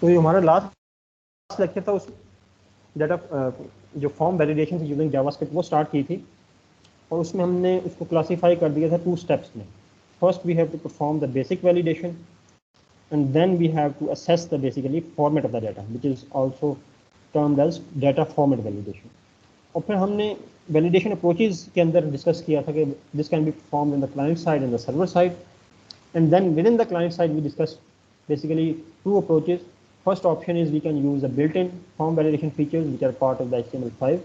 तो ये हमारा लास्ट लेक्चर था, उस डाटा जो फॉर्म वैलिडेशन से यूजिंग जावास्क्रिप्ट वो स्टार्ट की थी, और उसमें हमने उसको क्लासीफाई कर दिया था 2 स्टेप्स में. First we have to perform the basic validation, and then we have to assess the basically format of the data, which is also termed as data format validation. और फिर हमने वैलिडेशन अप्रोचेज के अंदर discuss किया था कि this can be performed in the client side and the server side, and then within the client side we discuss basically 2 approaches. First option is we can use the built-in form validation features which are part of the HTML5,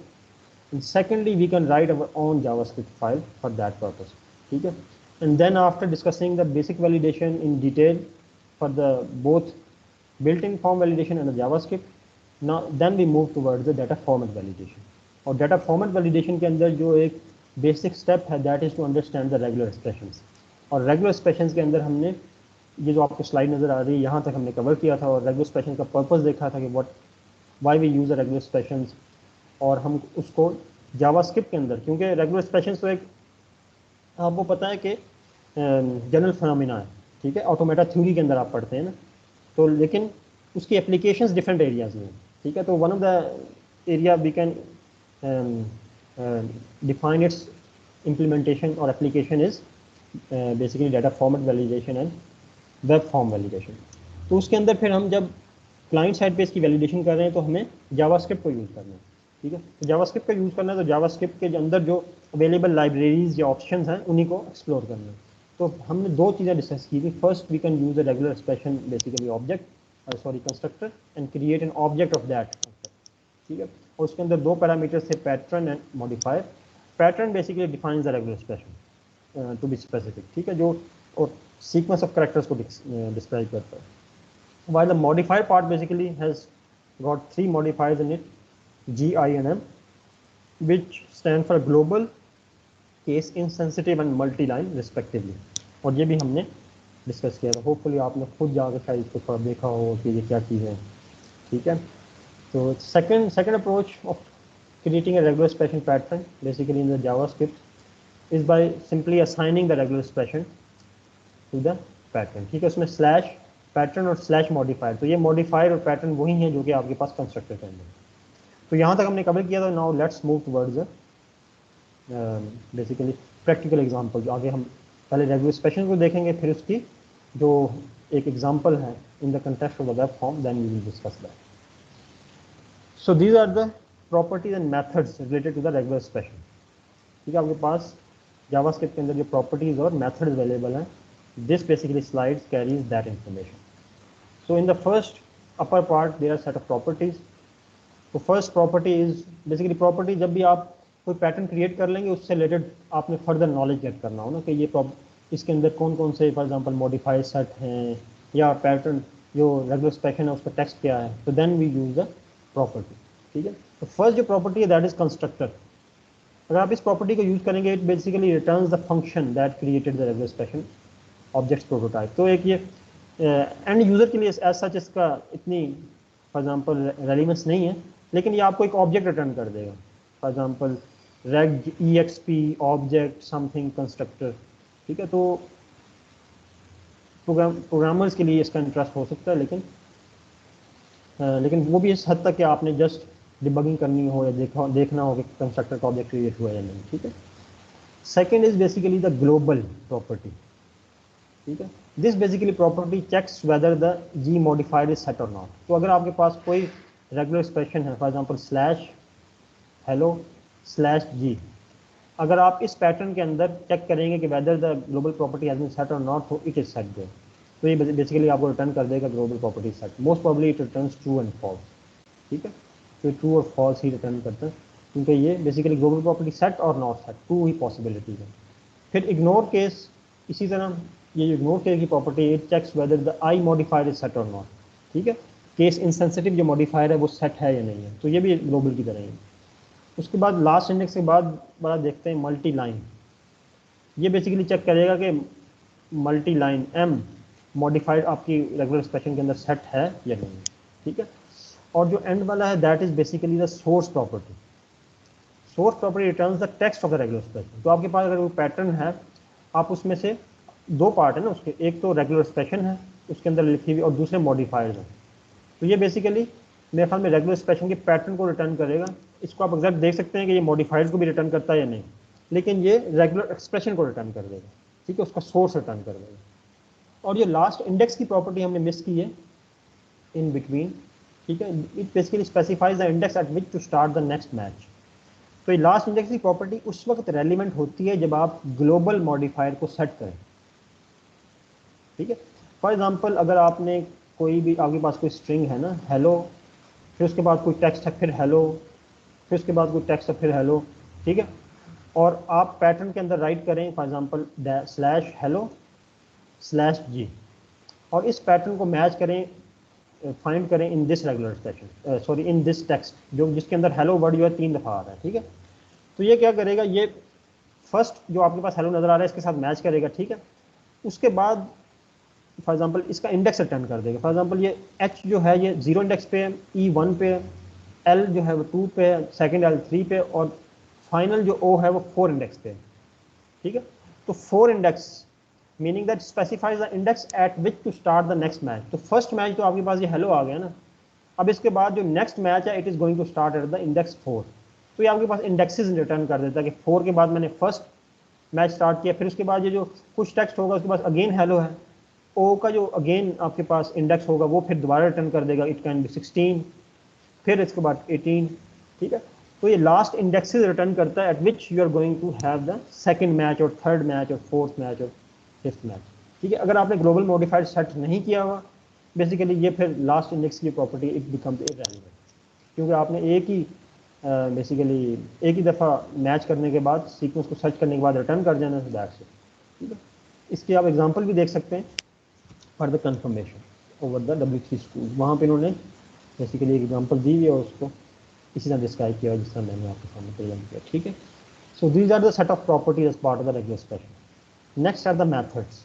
and secondly we can write our own JavaScript file for that purpose. Okay? And then after discussing the basic validation in detail for the both built-in form validation and the JavaScript, now then we move towards the data format validation. और data format validation के अंदर जो एक basic step है, that is to understand the regular expressions. और regular expressions के अंदर हमने ये जो आपको स्लाइड नज़र आ रही है यहाँ तक हमने कवर किया था, और रेगुलर एक्सप्रेशन का पर्पस देखा था कि why we use regular expressions, और हम उसको जावास्क्रिप्ट के अंदर, क्योंकि रेगुलर एक्सप्रेशंस तो एक आपको पता है कि जनरल फिनोमिना है, ठीक है, ऑटोमेटा थ्योरी के अंदर आप पढ़ते हैं ना, तो लेकिन उसकी एप्लीकेशंस डिफरेंट एरियाज में, ठीक है. तो one of the area we can define its implementation और application is basically data format validation and web form validation. तो उसके अंदर फिर हम जब क्लाइंट साइड पे इसकी वैलिडेशन कर रहे हैं तो हमें जावास्क्रिप्ट को यूज़ करना है, ठीक है. तो जावास्क्रिप्ट का यूज़ करना है, तो जावास्क्रिप्ट के अंदर जो अवेलेबल लाइब्रेरीज या ऑप्शंस हैं उन्हीं को एक्सप्लोर करना है. तो हमने 2 चीज़ें डिस्कस की थी. First we can use a regular expression basically object constructor and create an object of that, ठीक है. और उसके अंदर 2 पैरामीटर्स थे, pattern and modifier. Pattern basically defines the regular expression to be specific, ठीक है, जो और सीक्वेंस ऑफ कैरेक्टर्स को डिस्क्राइब करता है. While the modifier part basically has got 3 modifiers in it, G, I and M, which stand for global, case insensitive and multi-line respectively. और ये भी हमने डिस्कस किया था. होपफुली आपने खुद जाकर शायद इसको थोड़ा देखा हो कि ये क्या चीज़ है, ठीक है. तो second approach of creating a regular expression pattern basically in the JavaScript is by simply assigning the regular expression to the pattern, ठीक है. उसमें स्लैश पैटर्न और स्लैश मॉडिफायर, तो ये मॉडिफायर और पैटर्न वही हैं जो कि आपके पास कंस्ट्रक्टर के अंदर. तो यहाँ तक हमने कवर किया था. Now let's move towards basically practical example. आगे हम पहले रेगुलर एक्सप्रेशन को देखेंगे, फिर उसकी जो एक एग्जांपल है in the context of the web form, then we will discuss that. So these are the properties and methods related to the regular expression, ठीक है. आपके पास जावास्क्रिप्ट के अंदर जो प्रॉपर्टीज और मेथड्स अवेलेबल हैं, this basically slides carries that information. So in the first upper part there are set of properties. So first property is basically property, जब भी आप कोई पैटर्न क्रिएट कर लेंगे उससे रिलेटेड आपने फर्दर नॉलेज गेट करना हो ना, कि ये इसके अंदर कौन कौन से फॉर एग्जांपल मॉडिफाइड सेट हैं या पैटर्न जो रेगुलर एक्सप्रेशन है उसका टेक्स्ट क्या है, तो then we use the property, ठीक है. तो फर्स्ट जो प्रॉपर्टी है दैट इज कंस्ट्रक्टर. अगर आप इस प्रॉपर्टी को यूज करेंगे, it basically returns the function that created the regular expression object prototype. तो एक ये एंड यूज़र के लिए एज सच इसका इतनी फॉर एग्जांपल रेलिवेंस नहीं है, लेकिन ये आपको एक ऑब्जेक्ट रिटर्न कर देगा. फॉर एग्जांपल रेग EXP ऑब्जेक्ट समथिंग कंस्ट्रक्टर, ठीक है. तो प्रोग्रामर्स के लिए इसका इंटरेस्ट हो सकता है, लेकिन वो भी इस हद तक कि आपने जस्ट डिबगिंग करनी हो या देखना हो कि कंस्ट्रक्टर का ऑब्जेक्ट क्रिएट हुआ या नहीं, ठीक है. Second is basically the global property, ठीक है. This basically property checks whether the G modified is set और नॉट. तो अगर आपके पास कोई रेगुलर एक्सप्रेशन है, for example slash hello slash G, अगर आप इस पैटर्न के अंदर चेक करेंगे कि whether the global property has been set और नॉट, तो इट इज सेट देयर. तो ये बेसिकली आपको रिटर्न कर देगा global property set. Most probably it returns true and false, ठीक है. तो ट्रू और फॉल्स ही रिटर्न करता है, क्योंकि ये बेसिकली ग्लोबल प्रॉपर्टी सेट और नॉट सेट 2 ही पॉसिबिलिटी है. फिर इग्नोर केस, इसी तरह ये इग्नोर केस की property it checks whether the I modifier is set और नॉट, ठीक है. केस इनसेंसिटिव जो मॉडिफायर है वो सेट है या नहीं है, तो ये भी ग्लोबल की तरह है. उसके बाद लास्ट इंडेक्स के बाद बड़ा देखते हैं मल्टी लाइन. ये बेसिकली चेक करेगा कि मल्टी लाइन एम मॉडिफाइड आपकी रेगुलर एक्सप्रेशन के अंदर सेट है या नहीं, ठीक है. और जो एंड वाला है that is basically the source property. Source property returns the text of the regular expression. तो आपके पास अगर वो पैटर्न है, आप उसमें से 2 पार्ट है ना उसके, एक तो रेगुलर एक्सप्रेशन है उसके अंदर लिखी हुई और दूसरे मॉडिफायर्स हैं. तो ये बेसिकली मेरे ख्याल में रेगुलर एक्सप्रेशन के पैटर्न को रिटर्न करेगा। इसको आप एग्जैक्ट देख सकते हैं कि ये मॉडिफाइड को भी रिटर्न करता है या नहीं, लेकिन ये रेगुलर एक्सप्रेशन को रिटर्न कर देगा, ठीक है, उसका सोर्स रिटर्न कर देगा। और ये लास्ट इंडेक्स की प्रॉपर्टी हमने मिस की है, इन बिटवीन, ठीक है, it basically specifies the index at which to start the next match. तो ये लास्ट इंडेक्स की प्रॉपर्टी उस वक्त रेलिवेंट होती है जब आप ग्लोबल मॉडिफायर को सेट करें, ठीक है। फॉर एग्जांपल अगर आपने कोई भी, आपके पास कोई स्ट्रिंग है ना, हेलो, फिर उसके बाद कोई टेक्स्ट है, फिर हेलो, फिर उसके बाद कोई टेक्स्ट है, फिर हेलो, ठीक है, और आप पैटर्न के अंदर राइट करें for example slash hello slash G, और इस पैटर्न को मैच करें, फाइंड करें in this regular expression, sorry in this text, जो जिसके अंदर हेलो वर्ड जो है 3 दफ़ा आ रहा है, ठीक है। तो ये क्या करेगा, ये फर्स्ट जो आपके पास हेलो नज़र आ रहा है इसके साथ मैच करेगा, ठीक है। उसके बाद फॉर एग्जांपल इसका इंडेक्स रिटर्न कर देगा। फॉर एग्जांपल ये एच जो है ये 0 इंडेक्स पे है, ई 1 पे है, एल जो है वो 2 पे है, सेकेंड एल 3 पे, और फाइनल जो ओ है वो 4 इंडेक्स पे है, ठीक है। तो 4 index meaning that specifies the index at which to start the next match. तो फर्स्ट मैच तो आपके पास ये हेलो आ गया ना, अब इसके बाद जो नेक्स्ट मैच है it is going to start at the index 4। तो ये आपके पास इंडेक्सेस रिटर्न कर देता है कि 4 के बाद मैंने फर्स्ट मैच स्टार्ट किया, फिर उसके बाद ये जो कुछ टेक्स्ट होगा उसके पास अगेन हेलो है, ओ का जो अगेन आपके पास इंडेक्स होगा वो फिर दोबारा रिटर्न कर देगा, इट कैन बी 16, फिर इसके बाद 18, ठीक है। तो ये लास्ट इंडेक्सेस रिटर्न करता है at which you are going to have the second match और थर्ड मैच और फोर्थ मैच और फिफ्थ मैच, ठीक है। अगर आपने ग्लोबल मॉडिफायर सेट नहीं किया हुआ बेसिकली ये फिर लास्ट इंडेक्स की प्रॉपर्टी इट बिकम्स इररेलेवेंट, क्योंकि आपने एक ही बेसिकली एक ही दफ़ा मैच करने के बाद सीक्वेंस को सर्च करने के बाद रिटर्न कर देना है, दैट्स इट, ठीक है। इसकी आप एग्जांपल भी देख सकते हैं for the confirmation over the W3 school, वहाँ पे इन्होंने बेसिकली एक एग्जांपल दी हुई है और उसको इसी तरह डिस्क्राइब किया जिस तरह मैंने आपके सामने प्रेजेंट किया, ठीक है। So these are the set of properties as part of the regular expression. Next are the methods.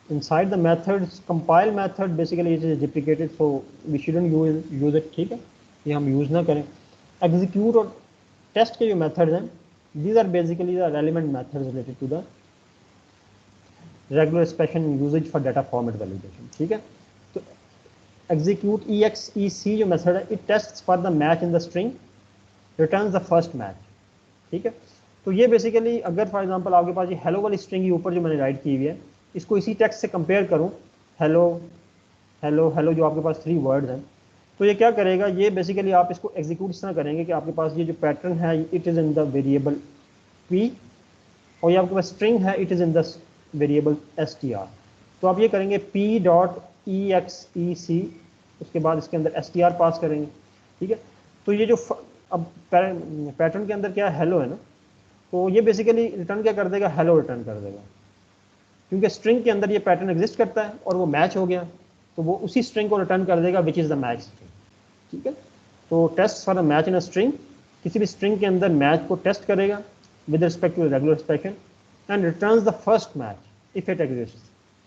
Inside the methods, compile method basically it is deprecated, so we shouldn't use it, ठीक है, ये हम use ना करें। Execute और test के जो methods हैं, these are basically the relevant methods related to the regular expression usage for data format validation, ठीक है। तो execute exec जो method है, it tests for the match in the string, returns the first match, ठीक है। तो ये basically अगर फॉर एग्जांपल आपके पास ये हेलो वाली स्ट्रिंग के ऊपर जो मैंने राइट की हुई है, इसको इसी टेक्स्ट से कंपेयर करूं, हेलो हेलो हेलो जो आपके पास 3 वर्ड्स हैं, तो ये क्या करेगा, ये बेसिकली आप इसको एग्जीक्यूट इस तरह करेंगे कि आपके पास ये जो पैटर्न है it is in the variable P, और ये आपके पास स्ट्रिंग है it is in the variable str। तो आप ये करेंगे p.exec, उसके बाद इसके अंदर str पास करेंगे, ठीक है। तो ये जो अब पैटर्न के अंदर क्या हेलो है ना, तो ये बेसिकली रिटर्न क्या कर देगा, हेलो रिटर्न कर देगा, क्योंकि स्ट्रिंग के अंदर ये पैटर्न एग्जिस्ट करता है और वो मैच हो गया, तो वो उसी स्ट्रिंग को रिटर्न कर देगा which is the match string, ठीक है। तो test for a match in a string, किसी भी स्ट्रिंग के अंदर मैच को टेस्ट करेगा with respect to regular expression and returns the first match if it exist,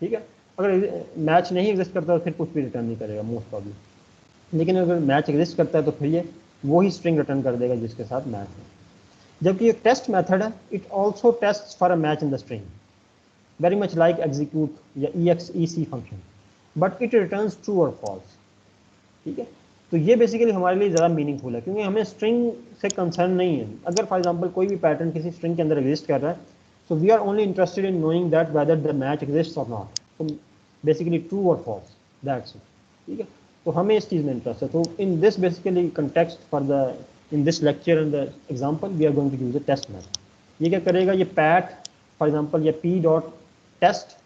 ठीक है। अगर मैच नहीं एग्जिस्ट करता तो फिर कुछ भी रिटर्न नहीं करेगा मोस्ट प्रॉब्ली, लेकिन अगर मैच एग्जिस्ट करता है तो फिर ये वही स्ट्रिंग रिटर्न कर देगा जिसके साथ मैच है। जबकि एक टेस्ट मेथड है, it also test for a match in the string very much like execute या exec function, but it returns true और फॉल्स, ठीक है। तो ये बेसिकली हमारे लिए ज़्यादा मीनिंगफुल है क्योंकि हमें स्ट्रिंग से कंसर्न नहीं है। अगर फॉर एग्जांपल कोई भी पैटर्न किसी स्ट्रिंग के अंदर एग्जिस्ट कर रहा है, so we are only interested in knowing that whether the match exist और नॉट, तो बेसिकली ट्रू और फॉल्स, दैट्स इट, ठीक है। तो हमें इस चीज़ में इंटरेस्ट है। तो in this basically context for the in this lecture and the example we are going to use a test method. ये क्या करेगा, ये पैट फॉर एग्जाम्पल या p.test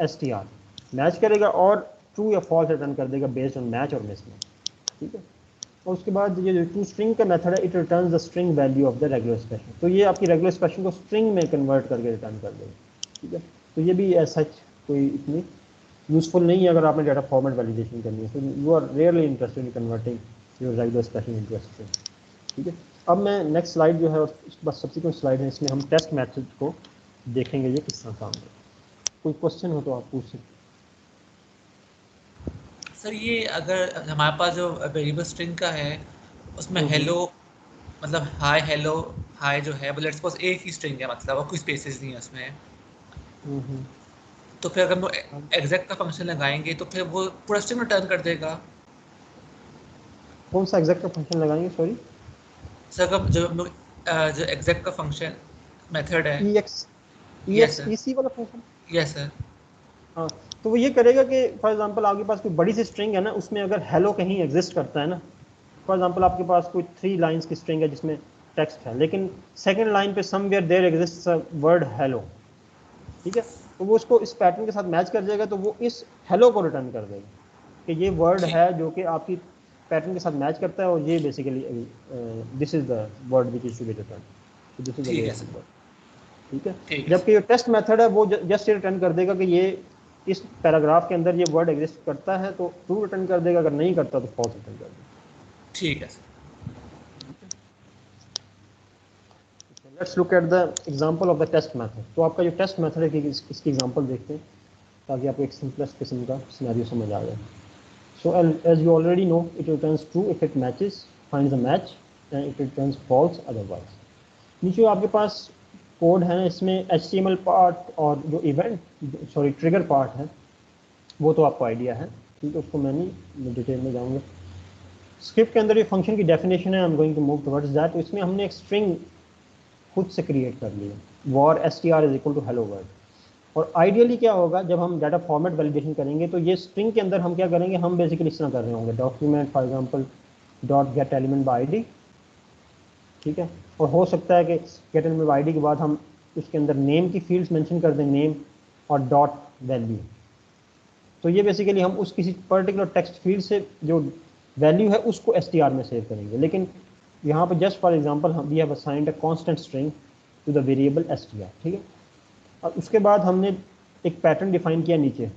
str मैच करेगा और ट्रू या फॉल्स रिटर्न कर देगा बेस्ड ऑन मैच और मिसमैच, ठीक है। और उसके बाद ये जो टू स्ट्रिंग का मेथड है, it returns the string value of the regular expression, तो ये आपकी रेगुलर एक्सप्रेशन को स्ट्रिंग में कन्वर्ट करके रिटर्न कर देगा, ठीक है। तो ये भी एज सच कोई इतनी यूजफुल नहीं है अगर आपने डाटा फॉर्मेट वैलिडेशन करनी है, तो you are rarely interested in converting your regular expression into a string, ठीक है। अब मैं नेक्स्ट स्लाइड जो है उसके बाद सब्सिक्वेंट स्लाइड है, इसमें हम टेस्ट मेथड को देखेंगे ये किस तरह काम करता है। कोई क्वेश्चन हो तो आप पूछ सकते। सर ये अगर हमारे पास जो वेरिएबल स्ट्रिंग का है उसमें हेलो मतलब हाय हेलो हाय जो है वो लेट्स सपोज एक ही स्ट्रिंग है मतलब और कोई स्पेसेस नहीं है उसमें, तो फिर अगर हम एग्जैक्ट का फंक्शन लगाएंगे तो फिर वो पूरा स्ट्रिंग रिटर्न कर देगा। कौन सा एग्जैक्ट का फंक्शन लगाएंगे, सॉरी? सर कब जो हम लोग जो एग्जैक्ट का फंक्शन मेथड है। ई एक्स, ई यस एक्स सर। ई सी वाला फंक्शन। Yes sir. हाँ, तो वो ये करेगा कि फॉर एग्जांपल आपके पास कोई बड़ी सी स्ट्रिंग है ना, उसमें अगर हेलो कहीं एग्जिस्ट करता है ना, फॉर एग्जांपल आपके पास कोई 3 लाइंस की स्ट्रिंग है जिसमें टेक्स्ट है, लेकिन सेकंड लाइन पे somewhere there exists a word hello, ठीक है, तो वो उसको इस पैटर्न के साथ मैच कर जाएगा, तो वो इस हेलो को रिटर्न कर देगा कि ये वर्ड ठीक। है जो कि आपकी पैटर्न के साथ मैच करता है, और ये basically this is the word which is to be return, so this is the ठीक वे है ऑफ द सर। वर्ड, ठीक है। ठीक है जबकि सर। ये टेस्ट मेथड है वो जस्ट ये रिटर्न कर देगा कि ये इस पैराग्राफ के अंदर ये वर्ड एग्जिस्ट करता है तो ट्रू रिटर्न कर देगा, अगर नहीं करता तो फॉल्स रिटर्न कर देगा। ठीक है sir. Let's look at the example of the test method. तो आपका जो टेस्ट मेथड है कि इसकी एग्जांपल देखते हैं ताकि आपको एक सिंपलेस्ट किस्म का सिनेरियो समझ आ जाए। So as you already know, it returns true if it matches, finds a match, and it returns false otherwise. नीचे आपके पास कोड है, इसमें HTML पार्ट और जो इवेंट सॉरी ट्रिगर पार्ट है वो तो आपको आइडिया है, ठीक है, उसको मैं नहीं डिटेल में जाऊँगा। स्क्रिप्ट के अंदर ये फंक्शन की डेफिनेशन है, I am going to move towards that. तो इसमें हमने एक स्ट्रिंग खुद से क्रिएट कर लिया, var str is equal to hello world. और आइडियली क्या होगा जब हम डाटा फॉर्मेट वैलिडेशन करेंगे तो ये स्ट्रिंग के अंदर हम क्या करेंगे, हम बेसिकली इस तरह कर रहे होंगे document for example dot gate element by ID, ठीक है, और हो सकता है कि गेट एलिमेंट बाय आईडी के बाद हम उसके अंदर नेम की फील्ड्स मेंशन कर दें, नेम और डॉट वैल्यू। तो ये बेसिकली हम उस किसी पर्टिकुलर टेक्स्ट फील्ड से जो वैल्यू है उसको str में सेव करेंगे, लेकिन यहाँ पर जस्ट फॉर एग्जांपल हम we have assigned a constant string to the variable str, ठीक है। और उसके बाद हमने एक पैटर्न डिफाइन किया नीचे,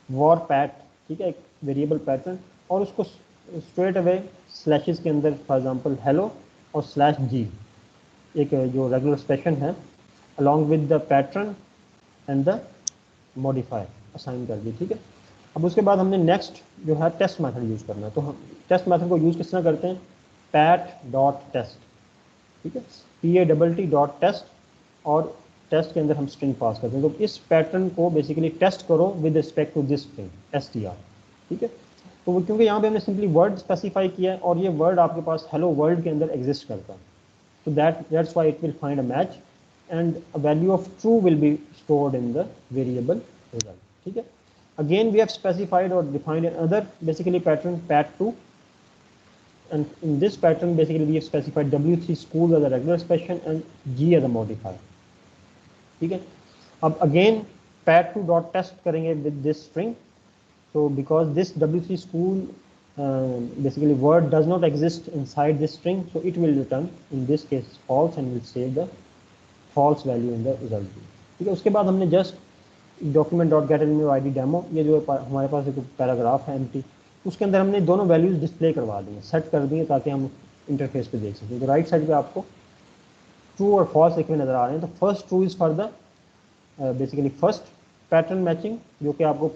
वॉर पैट, ठीक है, एक वेरिएबल पैटर्न, और उसको स्ट्रेट अवे स्लैशेस के अंदर फॉर एग्जांपल हेलो और स्लैश जी, एक जो रेगुलर एक्सप्रेशन है along with the pattern and the modifier assign कर दी, ठीक है। अब उसके बाद हमने नेक्स्ट जो है टेस्ट मेथड यूज़ करना है। तो हम टेस्ट मेथड को यूज़ किस तरह करते हैं, पैट डॉट टेस्ट, ठीक है, PATT डॉट टेस्ट, और टेस्ट के अंदर हम स्ट्रिंग पास करते हैं। तो इस पैटर्न को बेसिकली टेस्ट करो with respect to this string str, ठीक है। तो वो क्योंकि यहाँ पे हमने सिंपली वर्ड स्पेसिफाई किया है और ये वर्ड आपके पास हेलो वर्ल्ड के अंदर एग्जिस्ट करता है, तो that's why it will find a match and a value of true will be stored in the variable result, ठीक है। Again we have specified or defined another basically pattern pat2, and in this pattern basically we have specified w3 schools as a regular expression and g as a modifier, ठीक है। अब again pat2 dot test करेंगे with this string, so because this w3 school basically word does not exist inside this string, so it will return in this case false and will save the false value in the result, ठीक है। उसके बाद हमने just document dot gate element ID demo, ये जो हमारे पास एक paragraph है एम्प्टी, उसके अंदर हमने दोनों वैल्यूज डिस्प्ले करवा दी हैं, सेट कर दी हैं ताकि हम इंटरफेस पे देख सकें। तो राइट साइड पे आपको ट्रू और फॉल्स लिखे हुए नजर आ रहे हैं। तो first true is for the basically first pattern matching जो कि आपको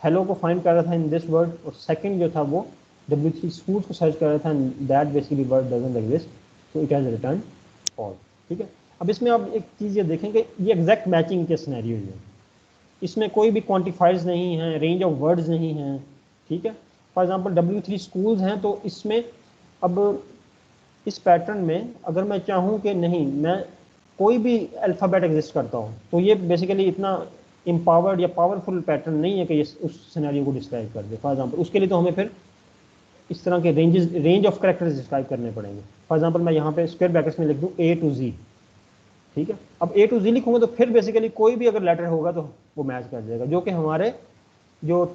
हेलो को फाइंड कर रहा था इन दिस वर्ड, और सेकंड जो था वो W3 स्कूल्स को सर्च कर रहा था and that basically word doesn't exist, so it has return false, ठीक है। अब इसमें आप एक चीज़ ये देखें कि ये एग्जैक्ट मैचिंग के सिनेरियो है, इसमें कोई भी क्वांटिफायर्स नहीं है, रेंज ऑफ वर्ड्स नहीं है, ठीक है। फॉर एग्जांपल W3 स्कूल्स हैं, तो इसमें अब इस पैटर्न में अगर मैं चाहूँ कि नहीं मैं कोई भी अल्फ़ाबेट एग्जिस्ट करता हूँ, तो ये बेसिकली इतना एम्पावर्ड या पावरफुल पैटर्न नहीं है कि ये उस सिनेरियो को डिस्क्राइब कर दे। फॉर एग्जांपल उसके लिए तो हमें फिर इस तरह के रेंज ऑफ करेक्टर्स डिस्क्राइब करने पड़ेंगे। फॉर एग्जांपल मैं यहाँ पे स्क्वायर ब्रैकेट्स में लिख दूँ A to Z, ठीक है। अब A to Z लिखूंगा तो फिर बेसिकली कोई भी अगर लेटर होगा तो वो मैच कर जाएगा, जो कि हमारे जो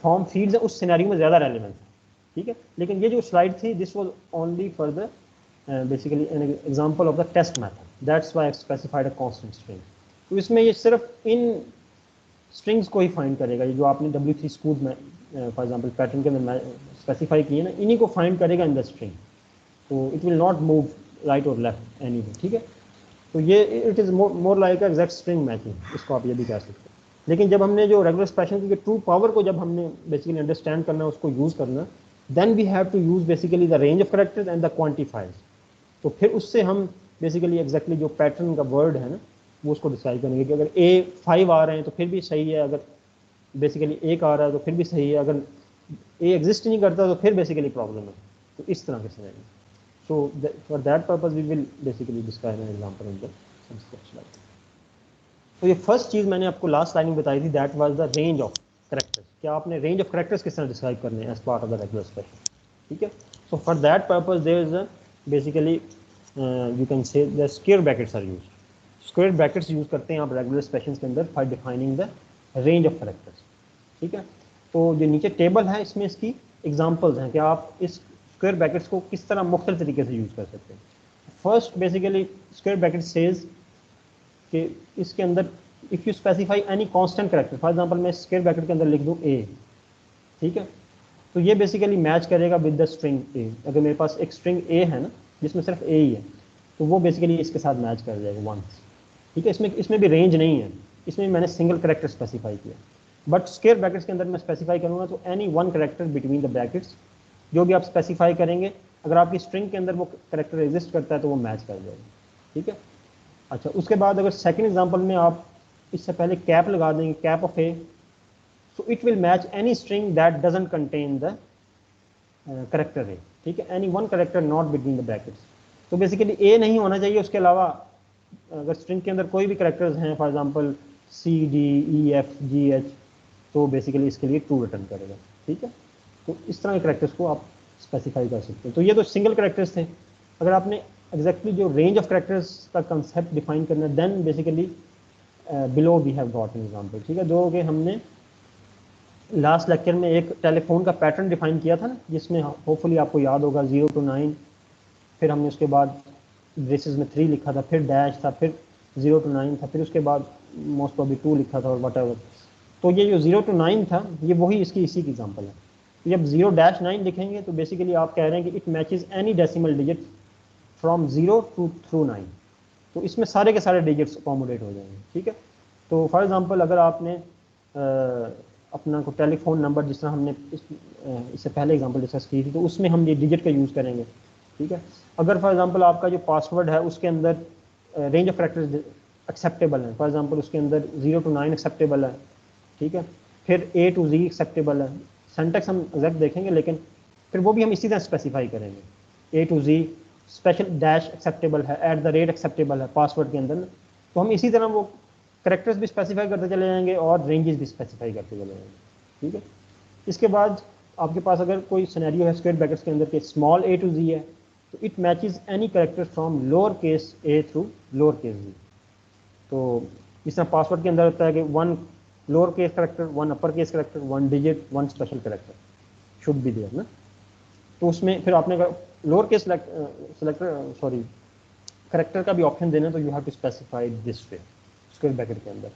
फॉर्म फील्ड्स है उस सिनेरियो में ज़्यादा रेलिवेंट है, ठीक है। लेकिन ये जो स्लाइड थी this was only for the basically an example of the test method, that's why I specified a constant string. तो इसमें ये सिर्फ इन स्ट्रिंग्स को ही फाइंड करेगा, ये जो आपने W3 स्कूल में फॉर एग्जांपल पैटर्न के अंदर स्पेसिफाई किए ना, इन्हीं को फाइंड करेगा इन द स्ट्रिंग, तो it will not move right और लेफ्ट एनीवे, ठीक है। तो ये it is more like exact string matching, इसको आप ये भी कह सकते हैं। लेकिन जब हमने जो रेगुलर एक्सप्रेशन की ट्रू पावर को जब हमने बेसिकली अंडरस्टैंड करना है, उसको यूज़ करना, then we have to use basically the range of characters and the quantifiers. तो फिर उससे हम बेसिकली एग्जैक्टली जो पैटर्न का वर्ड है ना वो उसको डिसाइड करेंगे कि अगर A5 आ रहे हैं तो फिर भी सही है, अगर बेसिकली 1 आ रहा है तो फिर भी सही है, अगर A एग्जिस्ट नहीं करता तो फिर बेसिकली प्रॉब्लम है। तो इस तरह के scenario. So for that purpose we will basically describe an example in the slide. तो ये फर्स्ट चीज़ मैंने आपको लास्ट लाइन में बताई थी, that was the range of characters. क्या आपने रेंज ऑफ करेक्टर्स किस तरह डिस्क्राइब करने हैं as part of the regular expression. ठीक है. So for that purpose there is basically you can say the square brackets are used. Square brackets use करते हैं आप रेगुलर एक्सप्रेशंस के अंदर for defining the range of characters. ठीक है. तो जो नीचे टेबल है इसमें इसकी एग्जांपल्स हैं कि आप इस स्क्वायर ब्रैकेट्स को किस तरह मुख्तलिफ तरीके से यूज कर सकते हैं. First basically square bracket says कि इसके अंदर if you specify any constant character, for example मैं स्क्वायर ब्रैकेट के अंदर लिख दूं ए. ठीक है. तो ये बेसिकली मैच करेगा विद द स्ट्रिंग ए. अगर मेरे पास एक स्ट्रिंग ए है ना जिसमें सिर्फ ए ही है, तो वो बेसिकली इसके साथ मैच कर जाएगा वंस. ठीक है. इसमें भी रेंज नहीं है, इसमें मैंने सिंगल करेक्टर स्पेसिफाई किया. बट स्क्वायर ब्रैकेट्स के अंदर मैं स्पेसिफाई करूँगा तो any one character between the brackets, जो भी आप स्पेसिफाई करेंगे, अगर आपकी स्ट्रिंग के अंदर वो करेक्टर एग्जिस्ट करता है तो वो मैच कर जाएगा. ठीक है. अच्छा, उसके बाद अगर सेकंड एग्जांपल में आप इससे पहले कैप लगा देंगे, cap of A, so it will match any string that doesn't contain the character A. ठीक है. Any one character not between the brackets. तो बेसिकली ए नहीं होना चाहिए, उसके अलावा अगर स्ट्रिंग के अंदर कोई भी करेक्टर्स हैं, for example C D E F G H, तो बेसिकली इसके लिए ट्रू रिटर्न करेगा. ठीक है. तो इस तरह के करेक्टर्स को आप स्पेसिफाई कर सकते हैं. तो ये तो सिंगल करेक्टर्स थे. अगर आपने एग्जैक्टली जो रेंज ऑफ करेक्टर्स का कंसेप्ट डिफाइन करना है, then basically below we have got an example. ठीक है. जो कि हमने लास्ट लेक्चर में एक टेलीफोन का पैटर्न डिफाइन किया था ना, जिसमें होपफुली आपको याद होगा 0 to 9, फिर हमने उसके बाद ब्रेसेस में 3 लिखा था, फिर डैश था, फिर 0 to 9 था, फिर उसके बाद मोस्ट प्रॉब्ली 2 लिखा था और वट. तो ये जो 0 to 9 था, ये वही इसी की एग्जांपल है. तो जब 0-9 लिखेंगे तो बेसिकली आप कह रहे हैं कि it matches any decimal digit from 0 through 9. तो इसमें सारे के सारे डिजिट्स अकोमोडेट हो जाएंगे. ठीक है. तो फॉर एग्जांपल अगर आपने अपना को टेलीफोन नंबर, जिस तरह हमने इससे पहले एग्जांपल डिस्कस की थी, तो उसमें हम ये डिजिट का यूज़ करेंगे. ठीक है. अगर फॉर एग्जांपल आपका जो पासवर्ड है उसके अंदर रेंज ऑफ करेक्टर्स एक्सेप्टेबल है, फॉर एग्जांपल उसके अंदर 0 to 9 एक्सेप्टेबल है. ठीक है. फिर A to Z एक्सेप्टेबल है. सेंटेक्स हम एग्जैक्ट देखेंगे, लेकिन फिर वो भी हम इसी तरह स्पेसिफाई करेंगे. A to Z special dash acceptable है, @ एक्सेप्टेबल है पासवर्ड के अंदर. तो हम इसी तरह वो करेक्टर्स भी स्पेसिफाई करते चले जाएंगे और रेंजेस भी स्पेसिफाई करते चले जाएंगे. ठीक है. इसके बाद आपके पास अगर कोई सिनेरियो है स्क्वायर ब्रैकेट्स के अंदर के स्मॉल a to z है, तो it matches any character from lower case a through lower case z. तो इस तरह पासवर्ड के अंदर होता है कि 1 lower case character, 1 upper case character, 1 digit, 1 special character should be there ना. तो उसमें फिर आपने lower case selector sorry character का भी ऑप्शन देना, तो you have to specify this way square bracket के अंदर.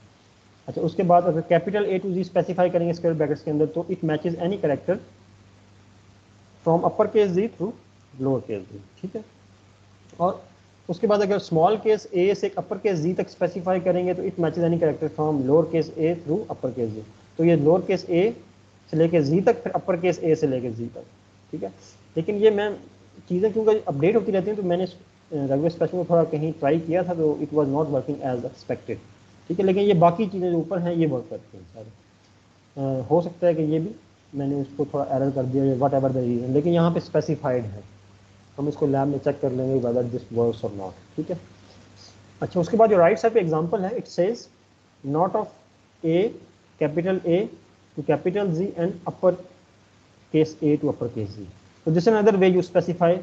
अच्छा, उसके बाद अगर capital A to Z specify करेंगे स्क्वायर ब्रैकेट्स के अंदर, तो it matches any character from upper case Z through lower case Z. ठीक है. और उसके बाद अगर स्मॉल केस A से अपर केस Z तक स्पेसिफाई करेंगे, तो it matches any character from lower case A through upper case Z. तो ये लोअर केस A से लेके Z तक, फिर अपर केस A से लेके Z तक. ठीक है. लेकिन ये मैं चीज़ें क्योंकि अपडेट होती रहती हैं, तो मैंने रेगुलर एक्सप्रेशन में थोड़ा कहीं ट्राई किया था, तो it was not working as expected. ठीक है. लेकिन ये बाकी चीज़ें जो ऊपर हैं ये वर्क करती हैं सारे. हो सकता है कि ये भी मैंने उसको थोड़ा एरर कर दिया, वट एवर द रीजन, लेकिन यहाँ पे स्पेसिफाइड है. हम इसको लैब में चेक कर लेंगे वेदर दिस वर्क्स और नॉट. ठीक है. अच्छा, उसके बाद जो राइट साइड पे एग्जांपल है, it says not of A, capital A to capital Z and upper case A to upper case Z. तो this is another way you specify.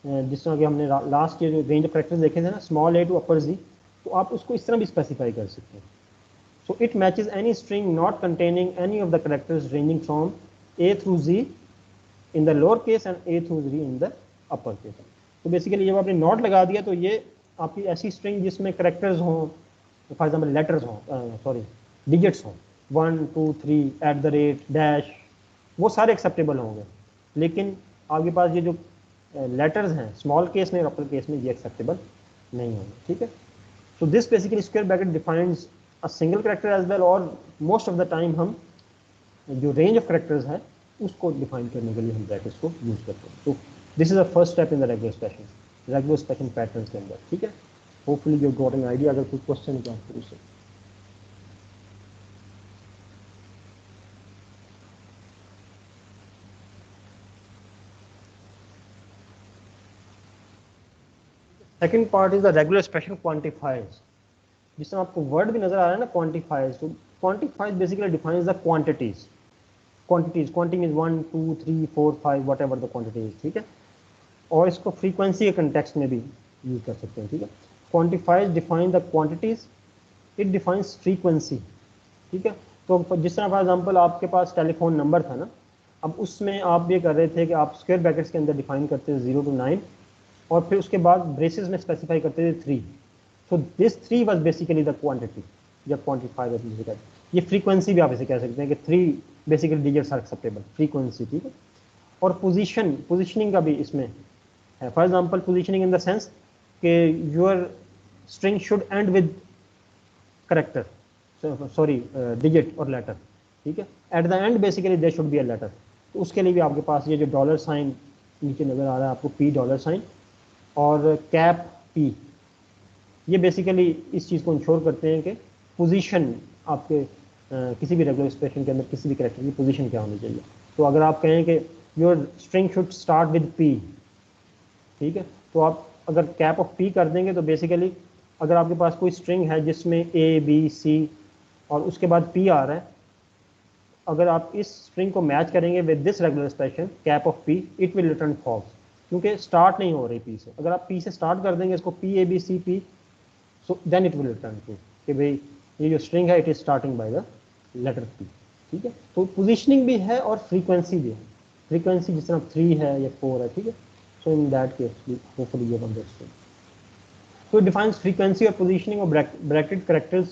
जिस तरह कि हमने लास्ट के जो रेंज ऑफ करेक्टर्स देखे थे ना, small A to upper Z, तो आप उसको इस तरह भी स्पेसिफाई कर सकते हैं. So it matches any string not containing any of the characters ranging from A through Z in the lower case and A through Z in the upper case. तो बेसिकली जब आपने नॉट लगा दिया, तो ये आपकी ऐसी स्ट्रिंग जिसमें करेक्टर्स हों, फॉर एग्जाम्पल लेटर्स हों, सॉरी डिजिट्स हों, 1 2 3 @ डैश, वो सारे एक्सेप्टेबल होंगे. लेकिन आपके पास ये जो लेटर्स हैं स्मॉल केस में और अपर केस में, ये एक्सेप्टेबल नहीं होंगे. ठीक है. So this basically square bracket defines a single character as well, और most of the time हम जो range of characters है उसको define करने के लिए हम brackets को use करते हैं. तो this is the first step in the regular expression patterns के अंदर. ठीक है. Hopefully you got an idea. अगर कोई question है तो आप पूछ सकते हैं. Second part is the regular expression quantifiers. जिस तरह आपको वर्ड भी नजर आ रहा है ना क्वांटिफायर्स, तो quantifiers basically defines the quantities. Quantity means 1 2 3 4 5 what ever the quantity is, ठीक है। और इसको फ्रीक्वेंसी के कंटेक्स्ट में भी यूज कर सकते हैं, ठीक है। Quantifiers define the quantities, it defines frequency, ठीक है। तो जिस तरह फॉर एग्जांपल आपके पास टेलीफोन नंबर था ना, अब उसमें आप ये कर रहे थे कि आप स्क्वायर ब्रैकेट्स के अंदर डिफाइन करते थे 0 to 9 और फिर उसके बाद ब्रेसेस में स्पेसिफाई करते थे 3। So this 3 was basically the quantity या क्वांटिफाई। ये फ्रीक्वेंसी भी आप इसे कह सकते हैं कि 3 basically digits are acceptable, frequency, ठीक है। और पोजीशनिंग का भी इसमें है। For example positioning in the sense कि your string should end with character, sorry digit और लेटर, ठीक है। At the end basically there should be a letter. तो उसके लिए भी आपके पास ये जो डॉलर साइन नीचे नज़र आ रहा है आपको, पी डॉलर साइन और कैप पी, ये बेसिकली इस चीज़ को इंश्योर करते हैं कि पोजीशन आपके किसी भी रेगुलर एक्सप्रेशन के अंदर किसी भी कैरेक्टर की पोजीशन क्या होनी चाहिए। तो अगर आप कहें कि your string should start with P, ठीक है, तो आप अगर कैप ऑफ पी कर देंगे तो बेसिकली अगर आपके पास कोई स्ट्रिंग है जिसमें ए बी सी और उसके बाद पी आ रहा है, अगर आप इस स्ट्रिंग को मैच करेंगे with this regular expression cap of P, it will return false, क्योंकि स्टार्ट नहीं हो रही पी से। अगर आप पी से स्टार्ट कर देंगे इसको P A B C P, so then it will return true कि भाई ये जो स्ट्रिंग है it is starting by the letter P, ठीक है। तो पोजीशनिंग भी है और फ्रीक्वेंसी भी है। फ्रीक्वेंसी जिस तरह 3 है या 4 है, ठीक है। So in that case hopefully you have understood. So it defines frequency or positioning of bracketed characters,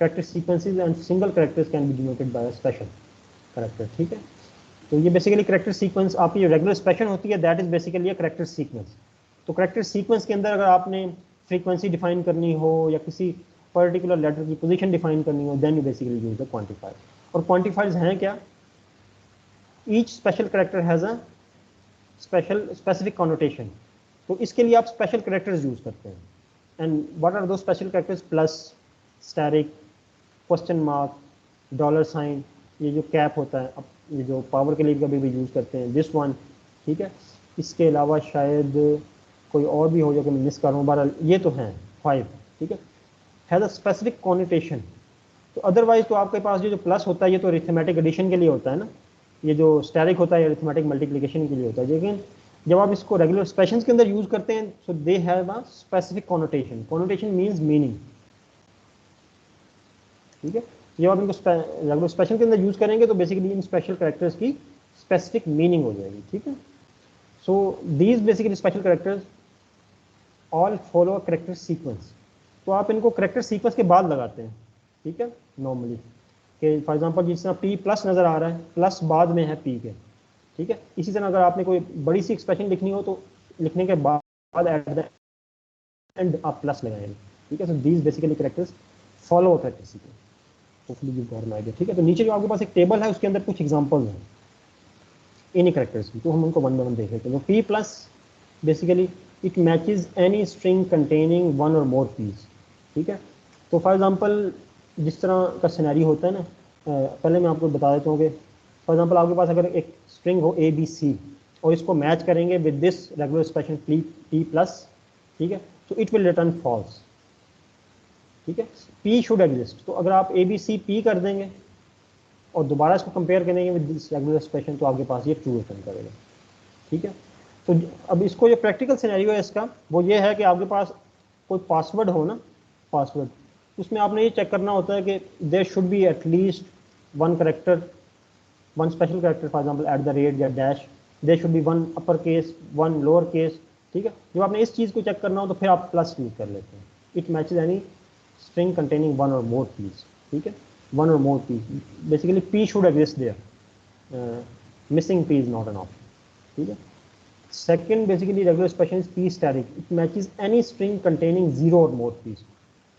character sequences and single characters can be denoted by a special character, ठीक है। तो ये बेसिकली करेक्टर सीक्वेंस आपकी जो regular expression होती है that is basically a character sequence. तो character sequence के अंदर अगर आपने फ्रीक्वेंसी डिफाइन करनी हो या किसी पर्टिकुलर लेटर की पोजीशन डिफाइन करनी हो, then you basically use the quantifier. और क्वांटिफायर्स हैं क्या? Each special character has a specific connotation. तो इसके लिए आप स्पेशल करेक्टर्स यूज करते हैं। And what are the special characters? Plus, asterisk, question mark, dollar sign, ये जो कैप होता है, अब ये जो पावर के लिए कभी भी यूज़ करते हैं, दिस वन, ठीक है। इसके अलावा शायद कोई और भी हो जो कि मैं मिस कर रहा हूँ, बहरहाल ये तो हैं 5, ठीक है। Has a specific connotation. तो अदरवाइज तो आपके पास ये जो प्लस होता है ये तो अरिथमेटिक एडिशन के लिए होता है ना, ये जो स्टैरिक होता है अरिथमेटिक मल्टीप्लिकेशन के लिए होता है। लेकिन जब आप इसको रेगुलर एक्सप्रेशंस के अंदर यूज करते हैं so they have a specific connotation. Connotation means meaning, ठीक है। जब आप इनको रेगुलर एक्सप्रेशन के अंदर यूज करेंगे तो बेसिकली इन स्पेशल कैरेक्टर्स की स्पेसिफिक मीनिंग हो जाएगी, ठीक है। So these basically special characters all follow character sequence. तो आप इनको करेक्टर सीक्वेंस के बाद लगाते हैं, ठीक है, नॉर्मली। कि फॉर एग्जांपल जिस तरह पी प्लस नज़र आ रहा है, प्लस बाद में है पी के, ठीक है। इसी तरह अगर आपने कोई बड़ी सी एक्सप्रेशन लिखनी हो तो लिखने के बाद एट द एंड आप प्लस लगाएंगे, ठीक है। So these basically characters follow character sequence. Hopefully you got an idea, ठीक है। तो नीचे जो आपके पास एक टेबल है उसके अंदर कुछ एग्जांपल्स हैं इन्हीं करेक्टर्स की, तो हम उनको वन बाय वन देख लेते हैं। तो P plus basically it matches any string containing one और मोर पीस, ठीक है। तो फॉर एग्जांपल जिस तरह का सिनेरियो होता है ना, पहले मैं आपको बता देता हूँ कि फॉर एग्जांपल आपके पास अगर एक स्ट्रिंग हो ए बी सी और इसको मैच करेंगे with this regular expression P plus, ठीक है, तो इट विल रिटर्न फॉल्स, ठीक है। P should exist. तो अगर आप ए बी सी पी कर देंगे और दोबारा इसको कंपेयर करेंगे विद दिस रेगुलर एक्सप्रेशन तो आपके पास ये ट्रू रिटर्न करेगा, ठीक है। तो अब इसको जो प्रैक्टिकल सिनेरियो है इसका वो ये है कि आपके पास कोई पासवर्ड हो ना, पासवर्ड, उसमें आपने ये चेक करना होता है कि there should be at least one character, one special character, for example at the rate या dash, there should be one upper case, one lower case, ठीक है। जब आपने इस चीज़ को चेक करना हो तो फिर आप प्लस यूज कर लेते हैं। It matches any string containing one or more keys, ठीक है, one or more keys, basically p should exist there, missing p is not an option, ठीक है। second basically regular expression is p static, it matches any string containing 0 or more keys।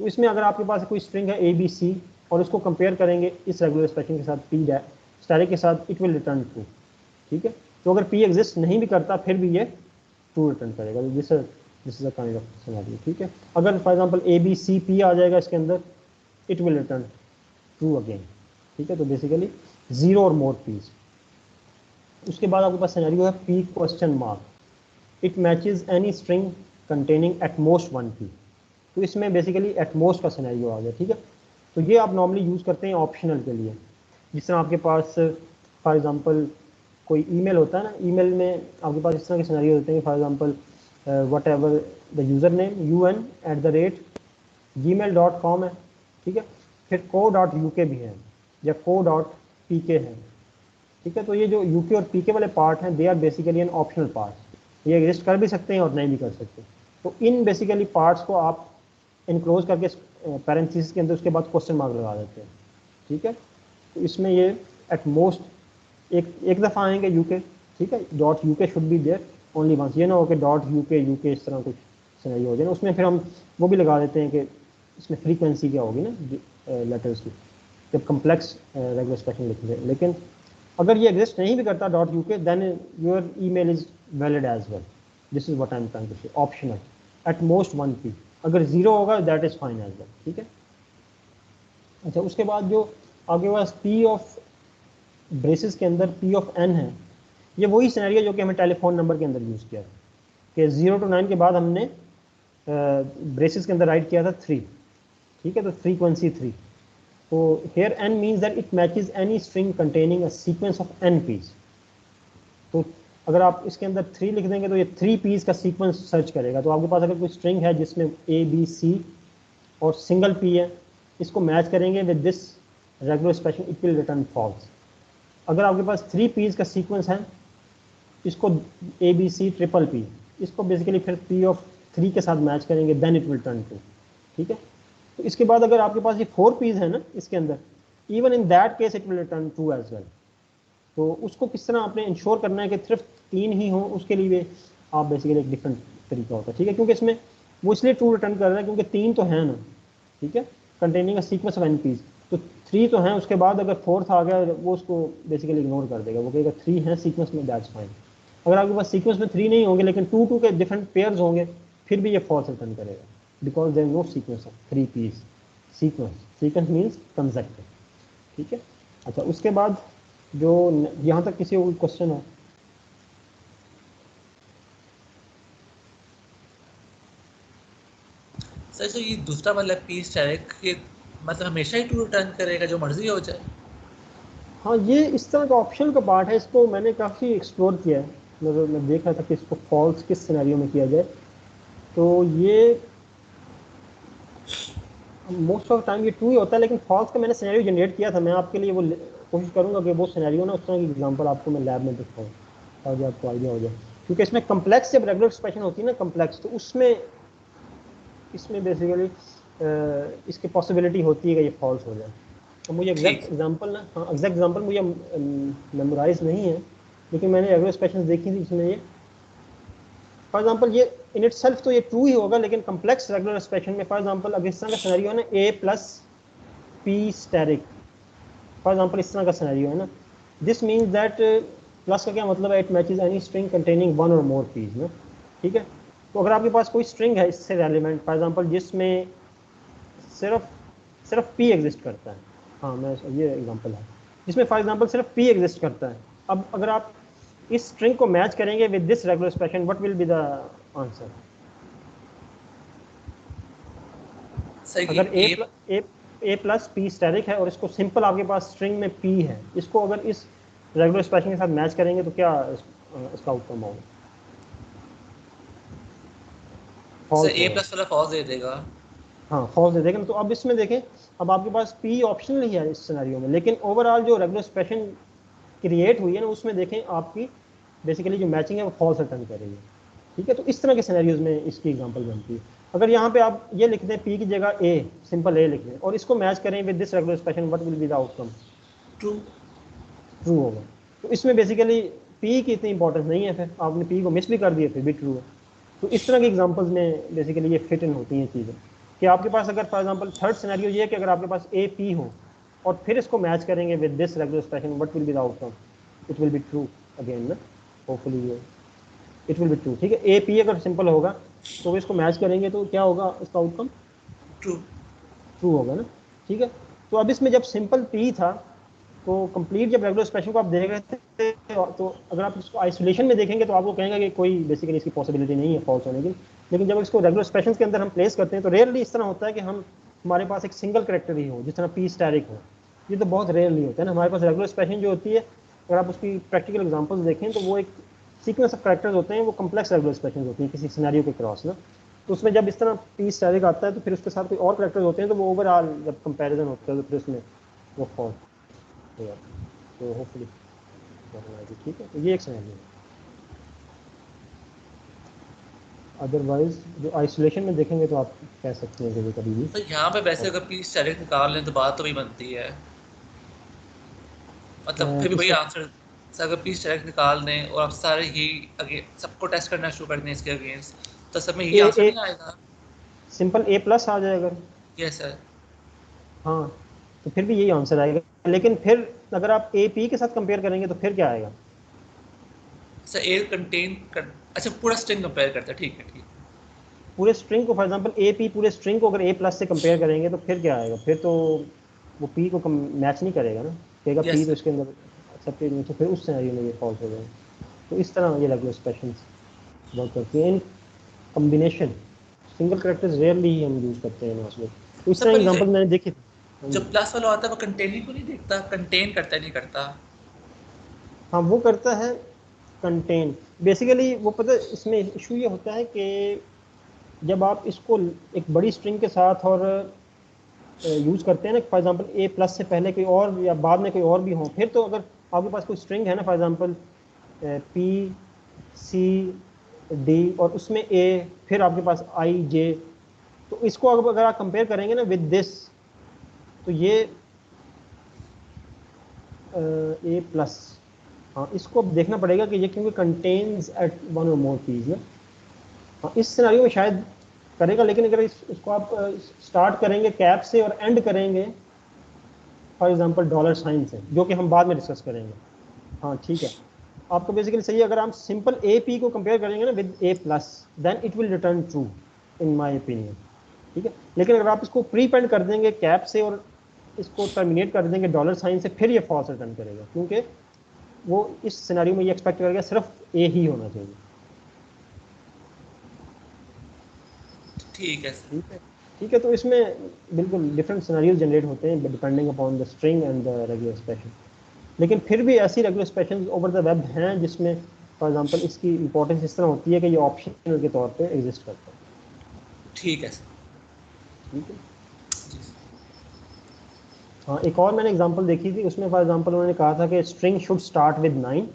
तो इसमें अगर आपके पास कोई string है a b c और उसको कंपेयर करेंगे इस रेगुलर एक्सप्रेशन के साथ p स्टैटिक के साथ, इट विल रिटर्न ट्रू, ठीक है। तो अगर p एग्जिस्ट नहीं भी करता फिर भी ये ट्रू रिटर्न करेगा। This is a kind of scenario, ठीक है। अगर for example A B C P आ जाएगा इसके अंदर, it will return true again, ठीक है। तो बेसिकली 0 और मोर पीस। उसके बाद आपके पास सिनेरियो है P question mark, it matches any string containing eight most 1 P. तो इसमें बेसिकली एट मोस्ट का सिनेरियो आ गया, ठीक है। तो ये आप नॉर्मली यूज़ करते हैं ऑप्शनल के लिए। जिस तरह आपके पास फॉर एग्जांपल कोई ईमेल होता है ना, ईमेल में आपके पास इस तरह के सिनेरियो होते हैं, for example what ever the user name un@gmail.com है, ठीक है। फिर co.uk भी है या co.pk है, ठीक है। तो ये जो यूके और पीके वाले पार्ट हैं, they are basically an optional part. ये एग्जिस्ट कर भी सकते हैं और नहीं भी कर सकते। तो इन बेसिकली पार्ट्स को आप इनक्लोज करके पैरेंथेसिस के अंदर उसके बाद क्वेश्चन मार्क लगा देते हैं, ठीक है। तो इसमें ये एट मोस्ट एक दफ़ा आएंगे यूके, ठीक है। Dot UK should be there only once, ये ना हो कि डॉट यूके इस तरह कुछ सिनेरियो हो जाए ना, उसमें फिर हम वो भी लगा देते हैं कि इसमें फ्रीक्वेंसी क्या होगी ना लेटर्स की, जब कम्प्लेक्स रेगुलर एक्सप्रेशन लिखते हैं। लेकिन अगर ये एग्जिस्ट नहीं भी करता dot UK, then your email is valid as well. This is what I am trying to say, optional at most 1 P. अगर जीरो होगा that is fine as well, ठीक है। अच्छा, उसके बाद जो आगे पास पी ऑफ ब्रेसेस के अंदर पी ऑफ एन है, ये वही सिनेरियो जो कि हमें टेलीफोन नंबर के अंदर यूज़ किया है कि 0 to 9 के बाद हमने ब्रेसेस के अंदर राइट किया था 3, ठीक है। तो फ्रीक्वेंसी 3। तो here n means that it matches any string containing a sequence of n Ps. तो अगर आप इसके अंदर 3 लिख देंगे तो ये 3 पीस का सीक्वेंस सर्च करेगा। तो आपके पास अगर कोई स्ट्रिंग है जिसमें A B C और सिंगल P है, इसको मैच करेंगे with this regular expression, it will return false. अगर आपके पास 3 पीस का सीक्वेंस है, इसको A B C triple P, इसको बेसिकली फिर P ऑफ 3 के साथ मैच करेंगे, देन इट विल टर्न 2, ठीक है। तो इसके बाद अगर आपके पास ये 4 पीस है ना इसके अंदर, even in that case it will return 2 as well. तो उसको किस तरह आपने इंश्योर करना है कि सिर्फ 3 ही हो, उसके लिए आप बेसिकली एक डिफरेंट तरीका होता है, ठीक है। क्योंकि इसमें वो इसलिए 2 रिटर्न कर रहा है क्योंकि 3 तो है ना, ठीक है, containing a sequence of n Ps. तो 3 तो हैं, उसके बाद अगर 4th आ गया वो उसको बेसिकली इग्नोर कर देगा, वो कहेगा 3 है सीक्वेंस में, दैट्स फाइन। अगर आपके पास सीक्वेंस में 3 नहीं होंगे लेकिन 2 के डिफरेंट पेयर्स होंगे, फिर भी ये फॉल्स रिटर्न करेगा, because there is no sequence of 3 Ps. Sequence means consecutive, ठीक है। अच्छा, उसके बाद जो यहाँ तक किसी को क्वेश्चन है? सर तो ये दूसरा वाला पीस डायरेक्ट ये मतलब हमेशा ही 2 रिटर्न करेगा जो मर्जी हो जाए? हाँ, ये इस तरह का ऑप्शन का पार्ट है, इसको मैंने काफ़ी एक्सप्लोर किया है। मतलब मैं देख रहा था कि इसको फॉल्स किस सिनेरियो में किया जाए। तो ये मोस्ट ऑफ टाइम ये 2 ही होता है, लेकिन फॉल्स का मैंने सिनेरियो जनरेट किया था। मैं आपके लिए वो कोशिश करूंगा कि वो सिनेरियो ना उस तरह की एग्जांपल आपको मैं लैब में दिखाऊँ ताकि आपको आइडिया हो जाए। क्योंकि इसमें कम्प्लेक्स जब रेगुलर एक्सप्रेशन होती है ना कम्प्लेक्स, तो उसमें इसमें बेसिकली इसकी पॉसिबिलिटी होती है कि ये फॉल्स हो जाए। तो मुझे ठीक। एग्जैक्ट एग्जांपल ना, हाँ एग्जैक्ट एग्जांपल मुझे मेमोराइज नहीं है, लेकिन मैंने रेगुलर एक्सप्रेशन देखी थी जिसमें ये फॉर एग्जांपल ये इन इट सेल्फ तो ये ट्रू ही होगा, लेकिन कम्प्लेक्स रेगुलर एक्सप्रेशन में फॉर एग्जांपल अगर इस तरह का सिनेरियो है ना a plus p asterisk, for example इस तरह का सिनेरियो है ना, दिस मीन्स दैट प्लस का क्या मतलब है, it matches any string containing 1 और मोर पीस ना, ठीक है। तो अगर आपके पास कोई स्ट्रिंग है इससे रेलिवेंट, फॉर एग्जांपल जिसमें सिर्फ p एग्जिस्ट करता है, हाँ मैं ये एग्जांपल है जिसमें फॉर एग्जांपल सिर्फ p एग्जिस्ट करता है। अब अगर आप इस स्ट्रिंग को मैच करेंगे with this regular expression, what will be the answer? Sir अगर ये ए प्लस पी स्टेरिक है और इसको सिंपल आपके पास स्ट्रिंग में p है, इसको अगर इस रेगुलर एक्सप्रेशन के साथ मैच करेंगे तो क्या इसका आउटकम होगा? सर फॉल्स ए होगा। प्लस वाला फॉल्स दे देगा। हाँ फॉल्स दे देगा ना। तो अब इसमें देखें, अब आपके पास p ऑप्शनल ही है इस सिनेरियो में, लेकिन ओवरऑल जो रेगुलर एक्सप्रेशन क्रिएट हुई है ना उसमें देखें आपकी बेसिकली जो मैचिंग है वो फॉल्स रिटर्न कर रही है, ठीक है। तो इस तरह के सिनेरियोज में इसकी एग्जांपल बनती है। अगर यहाँ पे आप ये लिख दें p की जगह a, सिंपल a लिख दें और इसको मैच करें with this regular expression, what will be the outcome? True. True होगा। तो इसमें बेसिकली p की इतनी इंपॉर्टेंस नहीं है, फिर आपने p को मिस भी कर दिया फिर भी ट्रू है। तो इस तरह के एग्जांपल्स में बेसिकली ये फिट इन होती हैं चीज़ें कि आपके पास अगर फॉर एग्जांपल थर्ड सिनेरियो ये है कि अगर आपके पास a p हो और फिर इसको मैच करेंगे with this regular expression, what will be the outcome? It will be true again ना, होपफुली ये इट विल बी ट्रू, ठीक है। ए पी अगर सिंपल होगा तो इसको मैच करेंगे तो क्या होगा इसका आउटकम? ट्रू। ट्रू होगा ना, ठीक है। तो अब इसमें जब सिंपल पी था तो कंप्लीट जब रेगुलर एक्सप्रेशन को आप देख रहे थे तो अगर आप इसको आइसोलेशन में देखेंगे तो आपको कहेंगे कि कोई बेसिकली इसकी पॉसिबिलिटी नहीं है फॉल्स होने की। लेकिन जब इसको रेगुलर एक्सप्रेशन के अंदर हम प्लेस करते हैं तो रेयरली इस तरह होता है कि हमारे पास एक सिंगल करेक्टर ही हो, जिस तरह पी स्टैरिक हो, ये तो बहुत रेयरली होता है ना। हमारे पास रेगुलर एक्सप्रेशन जो होती है, अगर आप उसकी प्रैक्टिकल एग्जांपल्स देखें तो वो एक सीक्वेंस ऑफ करेक्टर्स होते हैं, वो कम्प्लेक्स रेगुलर एक्सप्रेशन होती हैं किसी सिनेरियो के क्रॉस ना। तो उसमें जब इस तरह पी स्टैरिक आता है तो फिर उसके साथ कोई और करेक्टर्स होते हैं, तो वो ओवरऑल जब कंपेरिजन होता है तो फिर उसमें वो फॉर्म हो जाता है। तो होपफुली ठीक है, तो ये एक सिनेरियो है। अदरवाइज जो आइसोलेशन में देखेंगे तो आप कह सकते हैं कभी कभी भी। तो यहाँ पे वैसे अगर पीस डायरेक्ट निकाल लें तो बात तो वही बनती है, मतलब फिर भी वही किस आंसर। अगर पीस डायरेक्ट निकाल दें और आप सारे यही अगे सबको टेस्ट करना शुरू कर दें इसके अगेंस्ट, तो सब में यही ए आंसर ए नहीं आएगा। सिंपल ए प्लस आ जाएगा। Yes sir. हाँ, तो फिर भी यही आंसर आएगा, लेकिन फिर अगर आप ए पी के साथ कंपेयर करेंगे तो फिर क्या आएगा? सर ए कंटेन कर, अच्छा पूरा स्ट्रिंग कंपेयर करता है, ठीक है ठीक है। पूरे स्ट्रिंग को, फॉर एग्जांपल ए पी पूरे स्ट्रिंग को अगर ए प्लस से कंपेयर करेंगे तो फिर क्या आएगा? फिर तो वो पी को मैच नहीं करेगा ना, कहेगा पी यस तो सर। इसके अंदर एक्सेप्टेड नहीं, तो फिर उस सिनेरियो में ये फॉल्स हो जाएगा। तो इस तरह ये रेगुलर एक्सप्रेशंस वर्क करती हैं in combination. Single characters rarely ही हम यूज करते हैं मसले। तो इस सर तरह पर एग्जांपल ये मैंने देखे थे। हाँ जो जी। प्लस वाला होता है वो कंटेनिंग को नहीं देखता, कंटेन करता है नहीं करता। हाँ, वो करता है कंटेन। बेसिकली वो पता है इसमें इशू ये होता है कि जब आप इसको एक बड़ी स्ट्रिंग के साथ और यूज करते हैं ना, फॉर एग्जांपल ए प्लस से पहले कोई और या बाद में कोई और भी हो, फिर तो अगर आपके पास कोई स्ट्रिंग है ना, for example P C D और उसमें ए, फिर आपके पास आई जे, तो इसको अगर आप कंपेयर करेंगे ना विद दिस, तो ये ए प्लस, हाँ इसको अब देखना पड़ेगा कि ये क्योंकि कंटेन्स एट वन और मोर पीज ना। हाँ, इस सिनेरियो में शायद करेगा, लेकिन अगर इसको आप स्टार्ट करेंगे कैप से और एंड करेंगे फॉर एग्जांपल डॉलर साइन से, जो कि हम बाद में डिस्कस करेंगे। हाँ ठीक है, आपको बेसिकली सही है। अगर हम सिंपल ए पी को कंपेयर करेंगे ना with A plus, then it will return true in my opinion, ठीक है। लेकिन अगर आप इसको प्रीपेंड कर देंगे कैप से और इसको टर्मिनेट कर देंगे डॉलर साइन से, फिर ये फॉल्स रिटर्न करेगा, क्योंकि वो इस सिनेरियो में ये एक्सपेक्ट करेगा सिर्फ ए ही होना चाहिए। ठीक है सर। ठीक है, ठीक है। तो इसमें बिल्कुल डिफरेंट सिनेरियोज जनरेट होते हैं depending upon the string and the regular expression. लेकिन फिर भी ऐसी regular expression over the web हैं जिसमें फॉर एग्जांपल इसकी इंपॉर्टेंस इस तरह होती है कि ये ऑप्शनल के तौर पे एग्जिस्ट करता है। ठीक है सर। ठीक है। जी सर। हाँ, एक और मैंने एग्जांपल देखी थी, उसमें फॉर एग्जांपल उन्होंने कहा था कि स्ट्रिंग शुड स्टार्ट विद 9,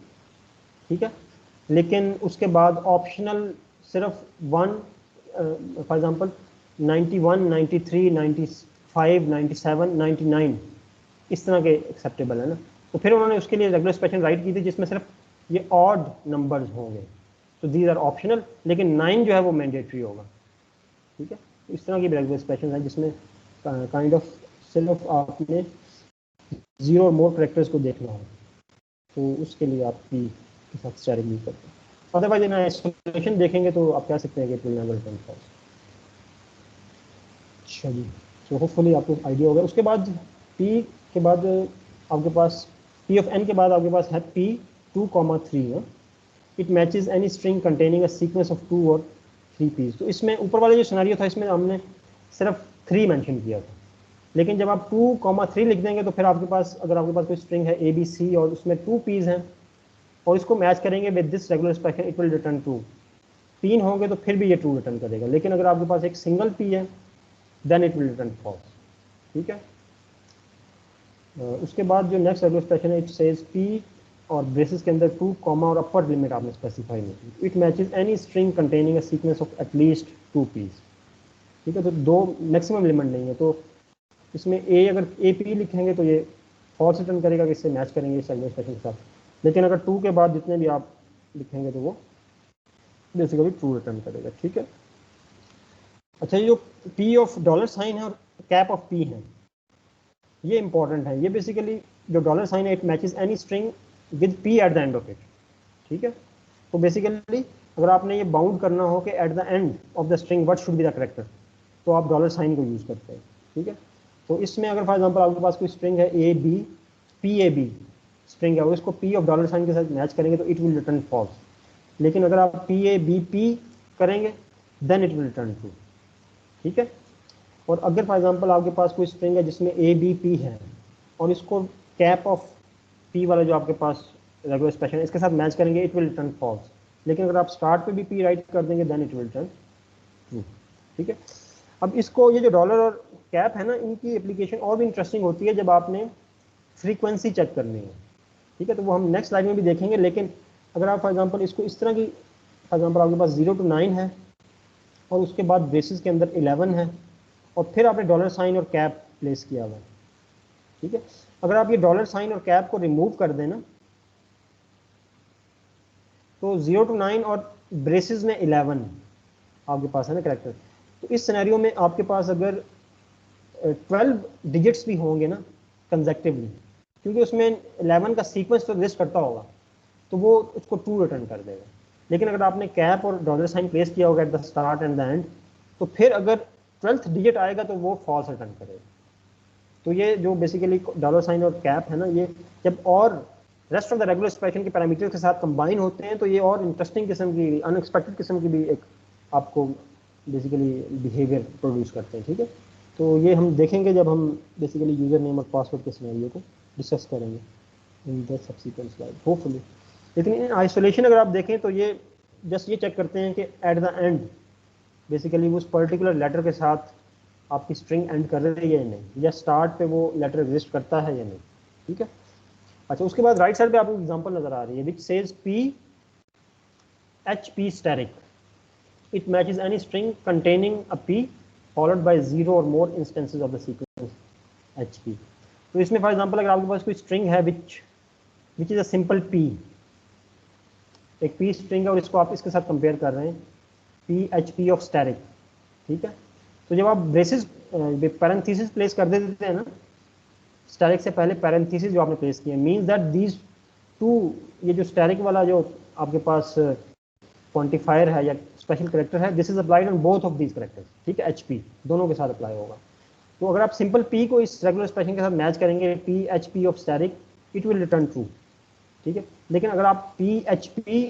ठीक है, लेकिन उसके बाद ऑप्शनल सिर्फ वन, फॉर एग्जांपल 91, 93, 95, 97, 99 इस तरह के एक्सेप्टेबल है ना। तो फिर उन्होंने उसके लिए रेगुलर एक्सप्रेशन राइट की थी जिसमें सिर्फ ये ऑड नंबर्स होंगे, तो दीज आर ऑप्शनल, लेकिन 9 जो है वो मैंडेटरी होगा, ठीक है। तो इस तरह की रेगुलर एक्सप्रेशन है जिसमें काइंड ऑफ सिर्फ आपने 0 और मोर करेक्टर्स को देखना हो, तो उसके लिए आप पी के साथ स्ट्रैटेजी यूज करते हैं। अदरवाइज इन आइसोलेशन देखेंगे तो आप कह सकते हैं कि it will never return false. अच्छा जी, सो होपफुली आपको आइडिया होगा। उसके बाद पी के बाद आपके पास पी ऑफ एन के बाद आपके पास है पी 2,3 है। It matches any string containing a sequence of 2 और 3 पीस। तो इसमें ऊपर वाले जो सिनेरियो था इसमें हमने सिर्फ 3 मेंशन किया था, लेकिन जब आप 2,3 लिख देंगे तो फिर आपके पास, अगर आपके पास कोई स्ट्रिंग है ए बी सी और उसमें 2 पीस हैं और इसको मैच करेंगे with this regular expression, it will return true. 3 होंगे तो फिर भी ये ट्रू रिटर्न करेगा, लेकिन अगर आपके पास एक सिंगल पी है then it will return false, ठीक है। उसके बाद जो नेक्स्ट रेगुलर एक्सप्रेशन है, इट सेज पी और ब्रेसेस के अंदर 2 कॉमा और अपर लिमिट आपने स्पेसिफाई नहीं की। It matches any string containing a sequence of at least 2 Ps, ठीक है। तो 2 मैक्सिमम लिमिट नहीं है, तो इसमें ए, अगर ए पी लिखेंगे तो ये फॉल्स रिटर्न करेगा कि इससे मैच करेंगे इस रेगुलर एक्सप्रेशन के साथ, लेकिन अगर 2 के बाद जितने भी आप लिखेंगे तो वो बेसिकली ट्रू रिटर्न करेगा, ठीक है। अच्छा, ये जो पी ऑफ डॉलर साइन है और कैप ऑफ पी है, ये इंपॉर्टेंट है। ये बेसिकली जो डॉलर साइन है, it matches any string with P eight the end of it, ठीक है। तो बेसिकली अगर आपने ये बाउंड करना हो कि eight the end of the string what should be the character, तो आप डॉलर साइन को यूज करते हैं, ठीक है। तो इसमें अगर फॉर एग्जांपल आपके पास कोई स्ट्रिंग है A B, P A B string है, और इसको पी ऑफ डॉलर साइन के साथ मैच करेंगे तो इट विल रिटर्न फॉल्स। लेकिन अगर आप पी ए बी पी करेंगे then it will return true, ठीक है। और अगर फॉर एग्जांपल आपके पास कोई स्ट्रिंग है जिसमें ए बी पी है और इसको कैप ऑफ पी वाला जो आपके पास रेगुलर एक्सप्रेशन है इसके साथ मैच करेंगे, इट विल रिटर्न फॉल्स। लेकिन अगर आप स्टार्ट पे भी पी राइट कर देंगे then it will return true, ठीक है। अब इसको ये जो डॉलर और कैप है ना, इनकी एप्लीकेशन और भी इंटरेस्टिंग होती है जब आपने फ्रीक्वेंसी चेक करनी है, ठीक है। तो वो हम नेक्स्ट स्लाइड में भी देखेंगे। लेकिन अगर आप फॉर एग्जांपल इसको इस तरह की, फॉर एग्जांपल आपके पास 0 to 9 है और उसके बाद ब्रेसेस के अंदर 11 है और फिर आपने डॉलर साइन और कैप प्लेस किया हुआ है, ठीक है। अगर आप ये डॉलर साइन और कैप को रिमूव कर देना तो 0 to 9 और ब्रेसेस में 11 आपके पास है ना करेक्टर। तो इस सिनेरियो में आपके पास अगर 12 डिजिट्स भी होंगे ना कंसेक्टिवली, क्योंकि उसमें 11 का सीक्वेंस तो लिस्ट करता होगा, तो वो उसको ट्रू रिटर्न कर देगा। लेकिन अगर आपने कैप और डॉलर साइन प्लेस किया होगा at the start and the end, तो फिर अगर 12th डिजिट आएगा तो वो फॉल्स रिटर्न करेगा। तो ये जो बेसिकली डॉलर साइन और कैप है ना, ये जब और rest of the regular expression के पैरामीटर्स के साथ कंबाइन होते हैं तो ये और इंटरेस्टिंग किस्म की, अनएक्सपेक्टेड किस्म की भी एक आपको बेसिकली बिहेवियर प्रोड्यूस करते हैं, ठीक है। तो ये हम देखेंगे जब हम बेसिकली यूजर नेम और पासवर्ड के सिनेरियो को डिस्कस करेंगे in the subsequent slide hopefully. लेकिन इन आइसोलेशन अगर आप देखें तो ये जस्ट ये चेक करते हैं कि एट द एंड बेसिकली उस पर्टिकुलर लेटर के साथ आपकी स्ट्रिंग एंड कर रही है या नहीं, या स्टार्ट पे वो लेटर एग्जिस्ट करता है या नहीं, ठीक है। अच्छा, उसके बाद राइट साइड पे आपको एग्जांपल नजर आ रही है which says P H P static, it matches any string containing a P followed by 0 और more instances of the sequence H P. तो इसमें फॉर एग्जांपल अगर आपके पास कोई स्ट्रिंग है which is a simple P, एक पी स्ट्रिंग है और इसको आप इसके साथ कंपेयर कर रहे हैं P H P of static, ठीक है। तो जब आप ब्रेसेस पैरेंथेसिस प्लेस कर देते हैं ना स्टैटिक से पहले, पैरेंथेसिस जो आपने प्लेस किए मींस दैट दीज टू, ये जो स्टैटिक वाला जो आपके पास क्वांटिफायर है या स्पेशल करेक्टर है, this is applied on both of these characters, ठीक है। एच पी दोनों के साथ अप्लाई होगा। तो अगर आप सिंपल पी को इस रेगुलर एक्सप्रेशन के साथ मैच करेंगे P H P of static, it will return true, ठीक है। लेकिन अगर आप पी एच पी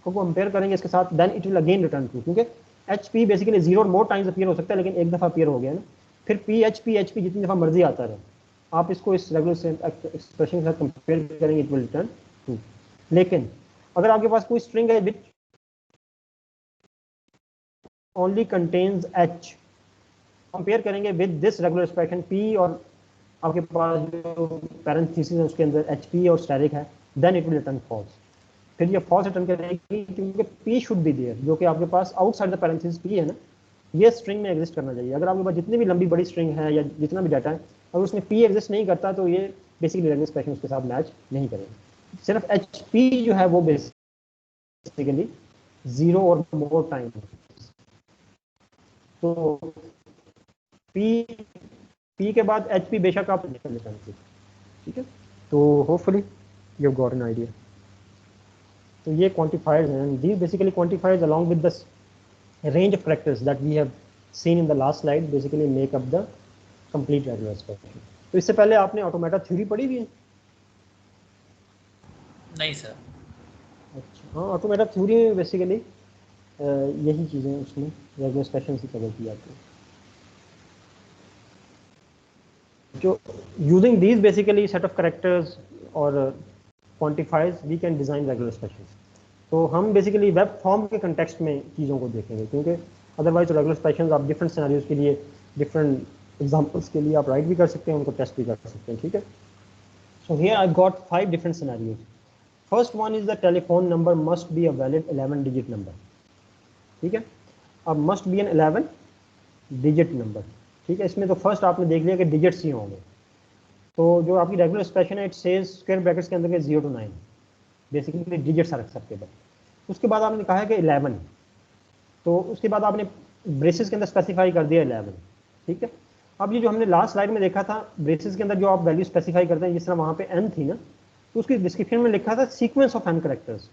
को कंपेयर करेंगे इसके साथ then it will again return true, क्योंकि एच पी बेसिकली 0 और मोर टाइम्स अपीयर हो सकता है, लेकिन एक दफ़ा अपीयर हो गया ना, फिर पी एच पी जितनी दफ़ा मर्जी आता रहे, आप इसको इस रेगुलर एक्सप्रेशन के साथ कंपेयर करेंगे इट विल रिटर्न ट्रू। लेकिन अगर आपके पास कोई स्ट्रिंग है which only contains H, compare करेंगे with this regular expression P और आपके पास जो पैरेंथेसिस है उसके अंदर एच पी और स्टैटिक है, then it will return false. फिर ये फॉल्स रिटर्न करेगी क्योंकि पी शुड बी देयर, जो कि आपके पास आउटसाइड द पैरेंथेसिस पी है ना, ये स्ट्रिंग में एग्जिस्ट करना चाहिए। अगर आपके पास जितनी भी लंबी बड़ी स्ट्रिंग है या जितना भी डाटा है, अगर उसमें पी एग्जिस्ट नहीं करता तो ये बेसिकली रेगुलर एक्सप्रेशन उसके साथ मैच नहीं करेगा। सिर्फ एच पी जो है वो बेसिकली 0 और मोर टाइम, तो पी के बाद एच पी बेशक आप निकल लेते हैं, ठीक है। तो hopefully you got an idea. तो ये क्वांटिफायर्स हैं, these basically quantifiers along with the range of characters that we have seen in the last slide basically make up the complete regular expression. तो इससे पहले आपने ऑटोमेटा थ्योरी पढ़ी हुई है? नहीं सर। अच्छा, हाँ, ऑटोमेटा थ्योरी में बेसिकली यही चीज़ें उसमें रेगुलर एक्सप्रेशन से कवर की जाती हैं, जो using these basically set of characters और quantifiers we can design regular expression. तो हम बेसिकली वेब फॉर्म के कंटेक्स्ट में चीज़ों को देखेंगे, क्योंकि अदरवाइज रेगुलर एक्सप्रेशंस आप डिफरेंट सिनेरियोज के लिए, डिफरेंट एग्जांपल्स के लिए आप राइट भी कर सकते हैं, उनको टेस्ट भी कर सकते हैं, ठीक है। So here I got 5 different scenarios. First one is the telephone number must be a valid 11 digit number, ठीक है। अब must be an 11 digit number, ठीक है। इसमें तो फर्स्ट आपने देख लिया कि डिजिट्स ही होंगे, तो जो आपकी रेगुलर एक्सप्रेशन है इट सेज स्क्वायर ब्रैकेट्स के अंदर के 0 to 9 basically digits are acceptable. उसके बाद आपने कहा है कि 11, तो उसके बाद आपने ब्रेसेस के अंदर स्पेसिफाई कर दिया 11, ठीक है। अब ये जो हमने लास्ट स्लाइड में देखा था ब्रेसेस के अंदर जो आप वैल्यू स्पेसिफाई करते हैं, जिस तरह वहाँ पे n थी ना, तो उसकी डिस्क्रिप्शन में लिखा था सीक्वेंस ऑफ n कैरेक्टर्स,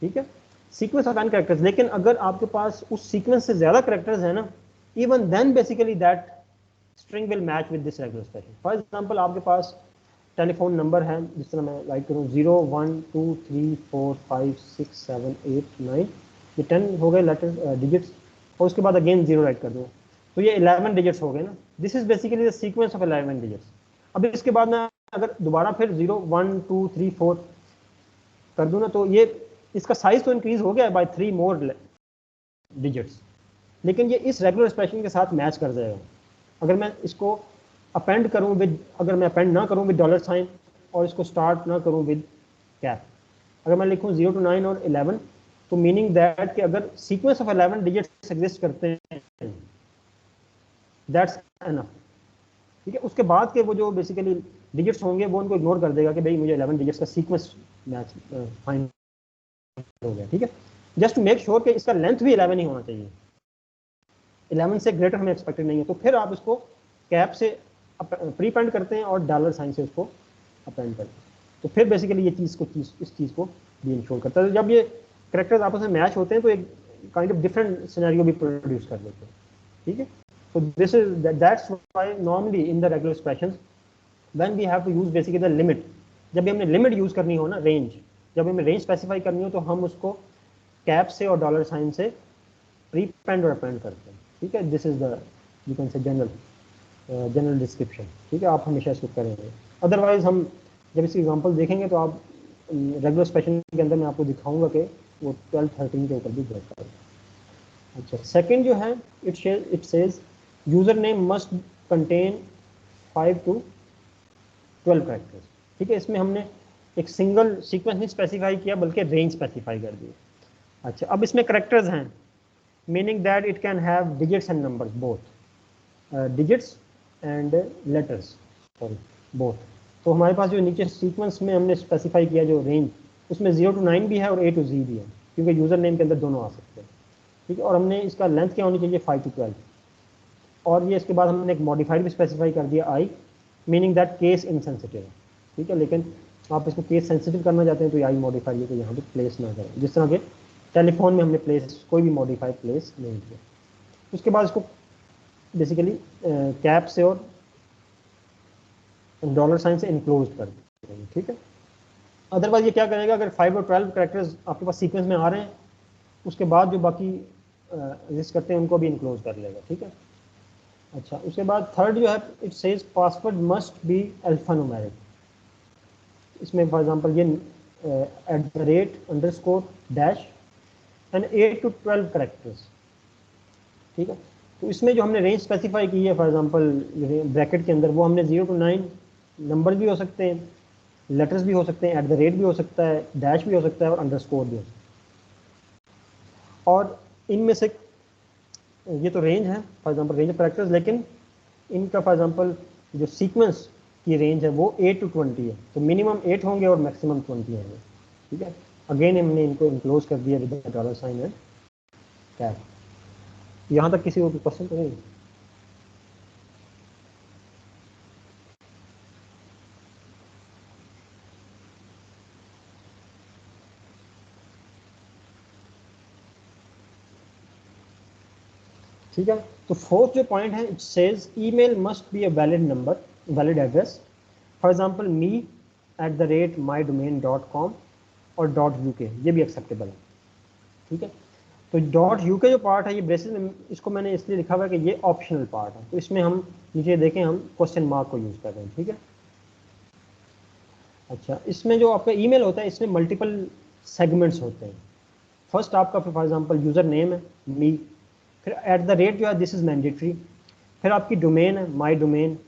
ठीक है, सीक्वेंस ऑफ n कैरेक्टर्स। लेकिन अगर आपके पास उस सीक्वेंस से ज़्यादा कैरेक्टर्स है ना, even then basically that string will match with this regular expression. For example आपके पास टेलीफोन नंबर है, जिस तरह मैं राइट करूँ 0 1 2 3 4 5 6 7 8 9 ये 10 हो गए लेटर डिजिट्स, और उसके बाद अगेन 0 राइट कर दो, तो ये 11 डिजिट्स हो गए ना। This is basically the sequence of 11 digits. अब इसके बाद मैं अगर दोबारा फिर 0 1 2 3 4 कर दूं ना, तो ये इसका साइज तो इंक्रीज हो गया बाय 3 मोर डिजिट्स, लेकिन ये इस रेगुलर एक्सप्रेशन के साथ मैच कर जाएगा। अगर मैं इसको अपेंड करूं विद, अगर मैं अपेंड ना करूं विद डॉलर साइन और इसको स्टार्ट ना करूं विद कैप, अगर मैं लिखूं 0 to 9 और 11, तो मीनिंग दैट कि अगर सीक्वेंस ऑफ 11 डिजिट्स एग्जिस्ट करते हैं, दैट्स एनफ। ठीक है, उसके बाद के वो जो बेसिकली डिजिट्स होंगे वो उनको इग्नोर कर देगा कि भाई मुझे 11 डिजिट्स का सीक्वेंस मैच फाइंड हो गया। ठीक है, जस्ट टू मेक श्योर कि इसका लेंथ भी 11 ही होना चाहिए, 11 से ग्रेटर हमें एक्सपेक्टेड नहीं है, तो फिर आप इसको कैप से प्रीपेंड करते हैं और डॉलर साइन से उसको अपेंड करते हैं, तो फिर बेसिकली ये चीज़ को इस चीज़ को भी इंश्योर करता है। जब ये करेक्टर्स आपस में मैच होते हैं तो एक काइंड ऑफ डिफरेंट सिनेरियो भी प्रोड्यूस कर देते हैं। ठीक है, so this is that's why normally in the regular expressions when we have to use basically the limit, जब भी हमने लिमिट यूज करनी हो ना, रेंज, जब हमें रेंज स्पेसिफाई करनी हो तो हम उसको कैप से और डॉलर साइन से प्रीपेंड और अपेंड करते हैं। ठीक है, this is the you can से जनरल डिस्क्रिप्शन। ठीक है, आप हमेशा इसको करेंगे, अदरवाइज हम जब इसकी एग्जांपल देखेंगे तो आप रेगुलर एक्सप्रेशन के अंदर मैं आपको दिखाऊंगा कि वो 12 13 के ऊपर भी वर्क करेगा। अच्छा, सेकंड जो है it says user name must contain 5 to 12 characters. ठीक है, इसमें हमने एक सिंगल सीक्वेंस नहीं स्पेसिफाई किया बल्कि रेंज स्पेसिफाई कर दी। अच्छा, अब इसमें कैरेक्टर्स हैं, meaning that it can have digits and numbers both, digits and letters, sorry both. तो हमारे पास जो नीचे सीक्वेंस में हमने स्पेसिफाई किया जो रेंज, उसमें 0 to 9 भी है और A to Z भी है, क्योंकि यूजर नेम के अंदर दोनों आ सकते हैं। ठीक है, और हमने इसका लेंथ क्या होनी चाहिए 5 to 12, और ये इसके बाद हमने एक मॉडिफाइड भी स्पेसिफाई कर दिया आई, मीनिंग दैट केस इनसेंसिटिव है। ठीक है, लेकिन आप इसको केस सेंसिटिव करना चाहते हैं तो आई मॉडिफाई है कि यहाँ पे प्लेस ना करें, जिस तरह के टेलीफोन में हमने प्लेस कोई भी मॉडिफाइड प्लेस नहीं किया। उसके बाद इसको बेसिकली कैप से और डॉलर साइन से इनक्लोज कर देंगे। ठीक है, अदरवाइज ये क्या करेगा, अगर 5 और 12 कैरेक्टर्स आपके पास सीक्वेंस में आ रहे हैं, उसके बाद जो बाकी एग्जिस्ट करते हैं उनको भी इनक्लोज कर लेगा। ठीक है, अच्छा, उसके बाद थर्ड जो है it says password must be alphanumeric. इसमें फॉर एग्जांपल ये @_ एंड 8 to 12 कैरेक्टर्स। ठीक है, तो इसमें जो हमने रेंज स्पेसिफाई की है फॉर एग्जांपल ब्रैकेट के अंदर, वो हमने 0 to 9 नंबर भी हो सकते हैं, लेटर्स भी हो सकते हैं, @ भी हो सकता है, डैश भी हो सकता है और अंडरस्कोर भी हो सकता है। और इनमें से ये तो रेंज है for example range of characters, लेकिन इनका फॉर एग्जांपल जो सीक्वेंस की रेंज है वो 8 to 20 है, तो मिनिमम 8 होंगे और मैक्सिमम 20 होंगे। ठीक है, अगेन हमने इनको इनक्लोज कर दिया with dollar sign and cap. यहाँ तक किसी को क्वेश्चन तो नहीं? ठीक है, तो फोर्थ जो पॉइंट है it says email must be a valid number, valid address, for example me@mydomain.com और .uk, ये भी एक्सेप्टेबल है। ठीक है, तो .uk जो पार्ट है ये बेसिस में इसको मैंने इसलिए लिखा हुआ है कि ये ऑप्शनल पार्ट है, तो इसमें हम नीचे देखें हम क्वेश्चन मार्क को यूज कर रहे हैं। ठीक है, अच्छा, इसमें जो आपका ईमेल होता है इसमें मल्टीपल सेगमेंट्स होते हैं। फर्स्ट आपका फॉर एग्जांपल यूजर नेम है मी, फिर @ जो है दिस इज मैंडेटरी, फिर आपकी डोमेन है माई डोमेन,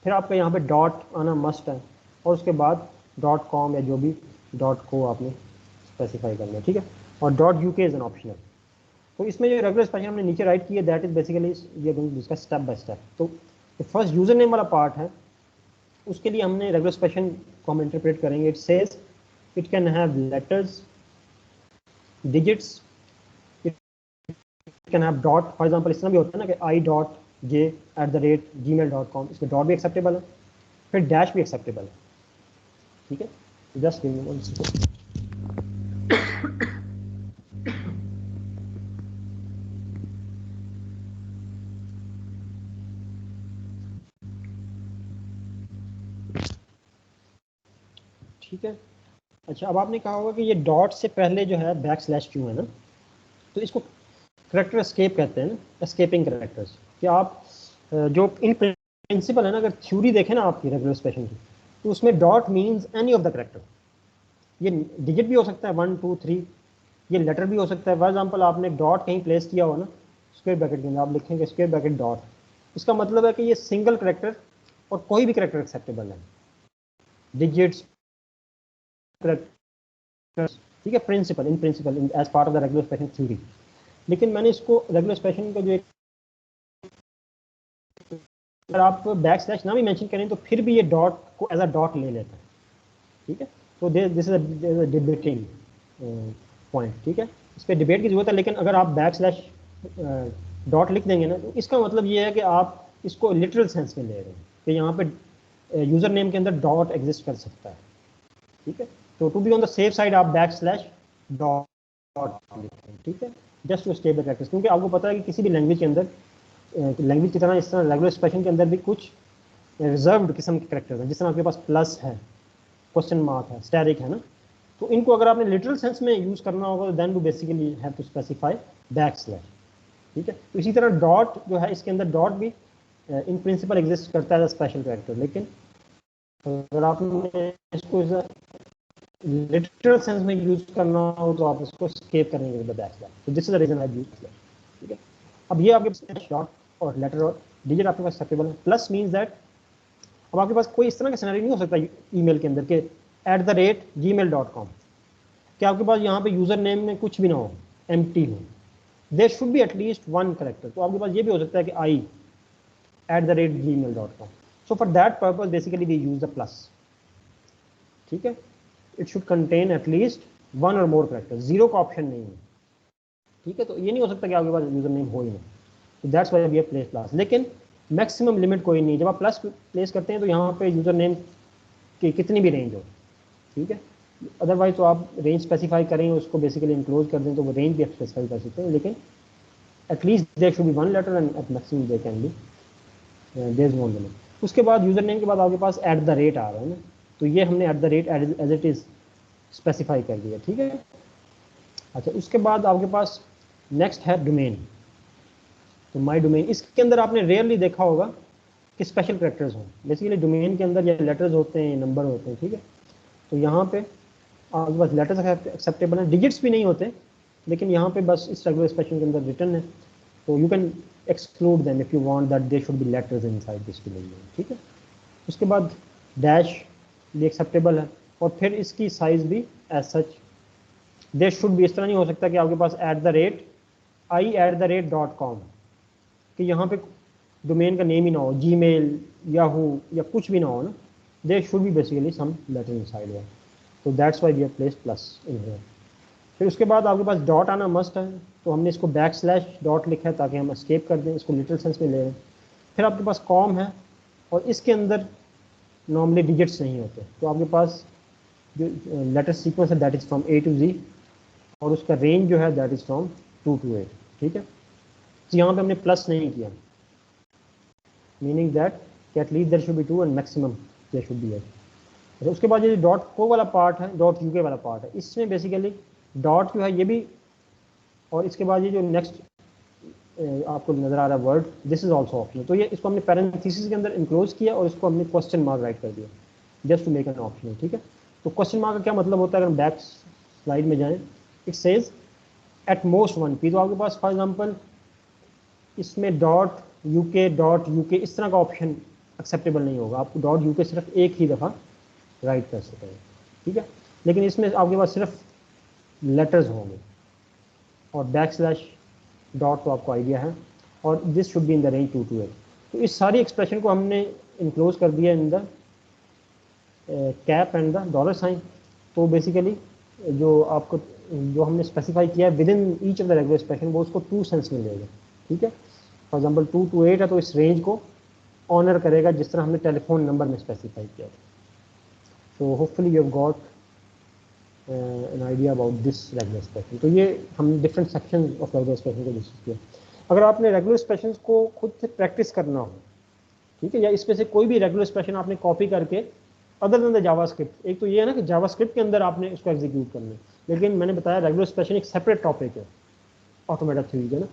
फिर आपका यहाँ पे डॉट आना मस्ट है, और उसके बाद .com या जो भी .co आपने स्पेसिफाई करना है। ठीक है, और .uk इज एन ऑप्शनल। तो इसमें जो रेगुलर एक्सप्रेशन हमने नीचे राइट की है दैट इज बेसिकली ये डिस्कस स्टेप बाय स्टेप। तो फर्स्ट यूजर नेम वाला पार्ट है, उसके लिए हमने रेगुलर एक्सप्रेशन को हम इंटरप्रेट करेंगे। It says it can have letters, digits, can have dot, for example इस तरह भी होता है ना कि i.j@gmail.com, इसमें डॉट भी एक्सेप्टेबल है, फिर डैश भी एक्सेप्टेबल है। ठीक है, just give me one second. ठीक है, अच्छा, अब आपने कहा होगा कि ये डॉट से पहले जो है बैक स्लैश क्यों है ना, तो इसको करेक्टर एस्केप कहते हैं, एस्केपिंग करेक्टर्स। कि आप जो इन प्रिंसिपल है ना, अगर थ्योरी देखें ना आपकी रेगुलर एक्सप्रेशन की, तो उसमें dot means any of the character. ये डिजिट भी हो सकता है 1 2 3, ये लेटर भी हो सकता है। फॉर एग्जाम्पल आपने डॉट कहीं प्लेस किया हो ना स्क्वायर ब्रैकेट के अंदर, आप लिखेंगे स्क्वायर ब्रैकेट डॉट, इसका मतलब है कि ये सिंगल करेक्टर और कोई भी करेक्टर एक्सेप्टेबल है, डिजिट्स, ठीक है, principle, in principle as part of the regular expression theory. लेकिन मैंने इसको रेगुलर एक्सप्रेशन का जो एक, अगर आप बैक स्लैश ना भी मेंशन करें तो फिर भी ये डॉट को एज अ डॉट ले लेता है, ठीक है। तो this is a debating point, ठीक है, इस पर डिबेट की जरूरत है। लेकिन अगर आप बैक स्लैश डॉट लिख देंगे ना, तो इसका मतलब ये है कि आप इसको लिटरल सेंस में ले रहे हैं कि यहाँ पे यूजर नेम के अंदर डॉट एग्जिस्ट कर सकता है, ठीक है। तो to be on the safe side आप बैक स्लैश डॉट लिखें, ठीक है, just to stay the practice. क्योंकि आपको पता है कि किसी भी लैंग्वेज के अंदर, लैंग्वेज की तरह इस तरह रेगुलर एक्सप्रेशन के अंदर भी कुछ रिजर्व्ड किस्म के करेक्टर्स हैं। जिस तरह आपके पास प्लस है, क्वेश्चन मार्क है, स्टैरिक है ना, तो इनको अगर आपने लिटरल सेंस में यूज करना होगा तो then you basically have to specify backslash, ठीक है। तो इसी तरह डॉट जो है, इसके अंदर डॉट भी इन प्रिंसिपल एग्जिस्ट करता है स्पेशल कैरेक्टर। लेकिन अगर आपने इसको लिटरल सेंस में यूज करना हो तो आप इसको स्केप करेंगे विद द बैक स्लैश। तो this is the reason I use slash, ठीक है। अब ये आपके पास डॉट और लेटर और डिजिट आपके पास एक्सेप्टेबल है। प्लस मींस दैट अब आपके पास कोई इस तरह का सिनेरियो नहीं हो सकता ईमेल के अंदर के @gmail.com कि आपके पास यहाँ पे यूजर नेम में कुछ भी ना हो, एम्प्टी हो, there should be at least 1 character. तो आपके पास ये भी हो सकता है कि i@gmail.com। So for that purpose basically we use the plus, ठीक है। इट शुड कंटेन एटलीस्ट 1 और मोर करेक्टर, जीरो का ऑप्शन नहीं है, ठीक है। तो ये नहीं हो सकता कि आपके पास यूजर नेम हो ही नहीं, तो that's why we have place plus. लेकिन मैक्सिमम लिमिट कोई नहीं, जब आप प्लस प्लेस करते हैं तो यहाँ पे यूजर नेम की कितनी भी रेंज हो, ठीक है। अदरवाइज तो आप रेंज स्पेसिफाई करें, उसको बेसिकली इंक्लोज कर दें तो वो रेंज भी आप स्पेसिफाई कर सकते हैं। लेकिन at least there should be 1 letter and at maximum they can be there is no limit. उसके बाद यूजर नेम के बाद आपके पास @@ आ रहा है ना, तो ये हमने @ एज इट इज स्पेसिफाई कर दिया, ठीक है। अच्छा, उसके बाद आपके पास नेक्स्ट है डोमेन। तो माई डोमेन, इसके अंदर आपने रेयरली देखा होगा कि स्पेशल कैरेक्टर्स हों। बेसिकली डोमेन के अंदर या लेटर्स होते हैं, नंबर होते हैं, ठीक है। तो यहाँ पे आपके पास लेटर्स एक्सेप्टेबल हैं, डिजिट्स भी नहीं होते, लेकिन यहाँ पे बस इस रेगुलर एक्सप्रेशन के अंदर रिटर्न है। तो you can exclude them if you want that they should be letters inside this domain, ठीक है। उसके बाद डैश भी एक्सेप्टेबल है, और फिर इसकी साइज भी एज सच दे शुड भी, इस तरह नहीं हो सकता कि आपके पास @i@.com कि यहाँ पे डोमेन का नेम ही ना हो, जीमेल, याहू या कुछ भी ना हो ना, there should be basically some letter inside there. तो that's why we have placed plus in here. फिर उसके बाद आपके पास डॉट आना मस्ट है, तो हमने इसको \डॉट लिखा है ताकि हम एस्केप कर दें, इसको लिटरल सेंस में ले रहे हैं। फिर आपके पास कॉम है, और इसके अंदर नॉर्मली डिजिट्स नहीं होते, तो आपके पास जो लेटर सीक्वेंस है that is from A to Z, और उसका रेंज जो है दैट इज फ्रॉम 2 to 8, ठीक है। तो यहाँ पे हमने प्लस नहीं किया, meaning that at least there should be 2 and maximum there should be 8। उसके बाद ये डॉट को वाला पार्ट है, .uk वाला पार्ट है, इसमें बेसिकली डॉट जो है ये भी, और इसके बाद ये जो नेक्स्ट आपको नजर आ रहा है word, this is also optional. तो ये इसको हमने पैरेंथेसिस के अंदर इंक्लोज किया और इसको हमने क्वेश्चन मार्क राइट कर दिया just to make an optional, ठीक है। तो क्वेश्चन मार्क का क्या मतलब होता है, अगर हम बैक स्लाइड में जाएं, it says eight most 1 p। तो आपके पास फॉर एग्जांपल इसमें .uk इस तरह का ऑप्शन एक्सेप्टेबल नहीं होगा, आपको .uk सिर्फ एक ही दफ़ा राइट कर सकते हैं, ठीक है। लेकिन इसमें आपके पास सिर्फ लेटर्स होंगे, और \डॉट तो आपको आइडिया है, और this should be in the range 2 to 8। तो इस सारी एक्सप्रेशन को हमने इंक्लोज कर दिया in the cap and the $साइन। तो बेसिकली जो आपको जो हमने स्पेसिफाई किया है within each of the regular expression, वो उसको 2 सेंस में लेगा, ठीक है। फॉर एग्जाम्पल 2 to 8 है, तो इस रेंज को ऑनर करेगा जिस तरह हमने टेलीफोन नंबर में स्पेसिफाई किया। तो hopefully you have got an idea about this regular expression. तो ये हम different section of regular expression को डिस्कस किया। अगर आपने रेगुलर एक्सप्रेशन को खुद से प्रैक्टिस करना हो, ठीक है, या इसमें से कोई भी रेगुलर एक्सप्रेशन आपने कॉपी करके अदर देन द जावास्क्रिप्ट, एक तो ये है ना कि जावास्क्रिप्ट के अंदर आपने इसको एग्जीक्यूट करना है, लेकिन मैंने बताया रेगुलर एक्सप्रेशन एक सेपरेट टॉपिक है, ऑटोमेटा थ्री है ना।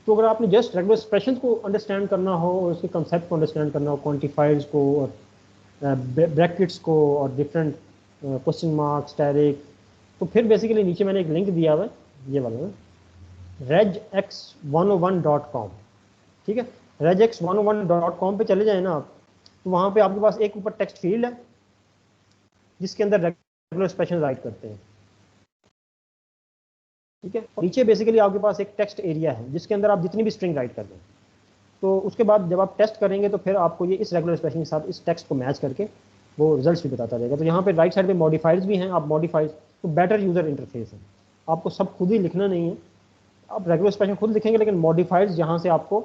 तो अगर आपने जस्ट रेगुलर एक्सप्रेशन को अंडरस्टैंड करना हो और उसके कंसेप्ट को अंडरस्टैंड करना हो, क्वान्टिफायर्स को और ब्रैकेट्स को और डिफरेंट क्वेश्चन मार्क्स, स्टैरिक, तो फिर बेसिकली नीचे मैंने एक लिंक दिया हुआ है, ये वाला regex101.com, ठीक है। regex101.com पे चले जाए ना आप, तो वहाँ पे आपके पास एक ऊपर टेक्स्ट फील्ड है जिसके अंदर रेगुलर एक्सप्रेशन राइट करते हैं, ठीक है। नीचे बेसिकली आपके पास एक टेक्स्ट एरिया है जिसके अंदर आप जितनी भी स्ट्रिंग राइट कर दें, तो उसके बाद जब आप टेस्ट करेंगे तो फिर आपको ये इस रेगुलर एक्सप्रेशन के साथ इस टेक्स्ट को मैच करके वो रिजल्ट्स भी बताता रहेगा। तो यहाँ पे राइट साइड पे मॉडिफायर्स भी हैं, आप मॉडिफाइज तो बेटर यूजर इंटरफेस है, आपको सब खुद ही लिखना नहीं है, आप रेगुलर एक्सप्रेशन खुद लिखेंगे, लेकिन मॉडिफायर्स यहाँ से आपको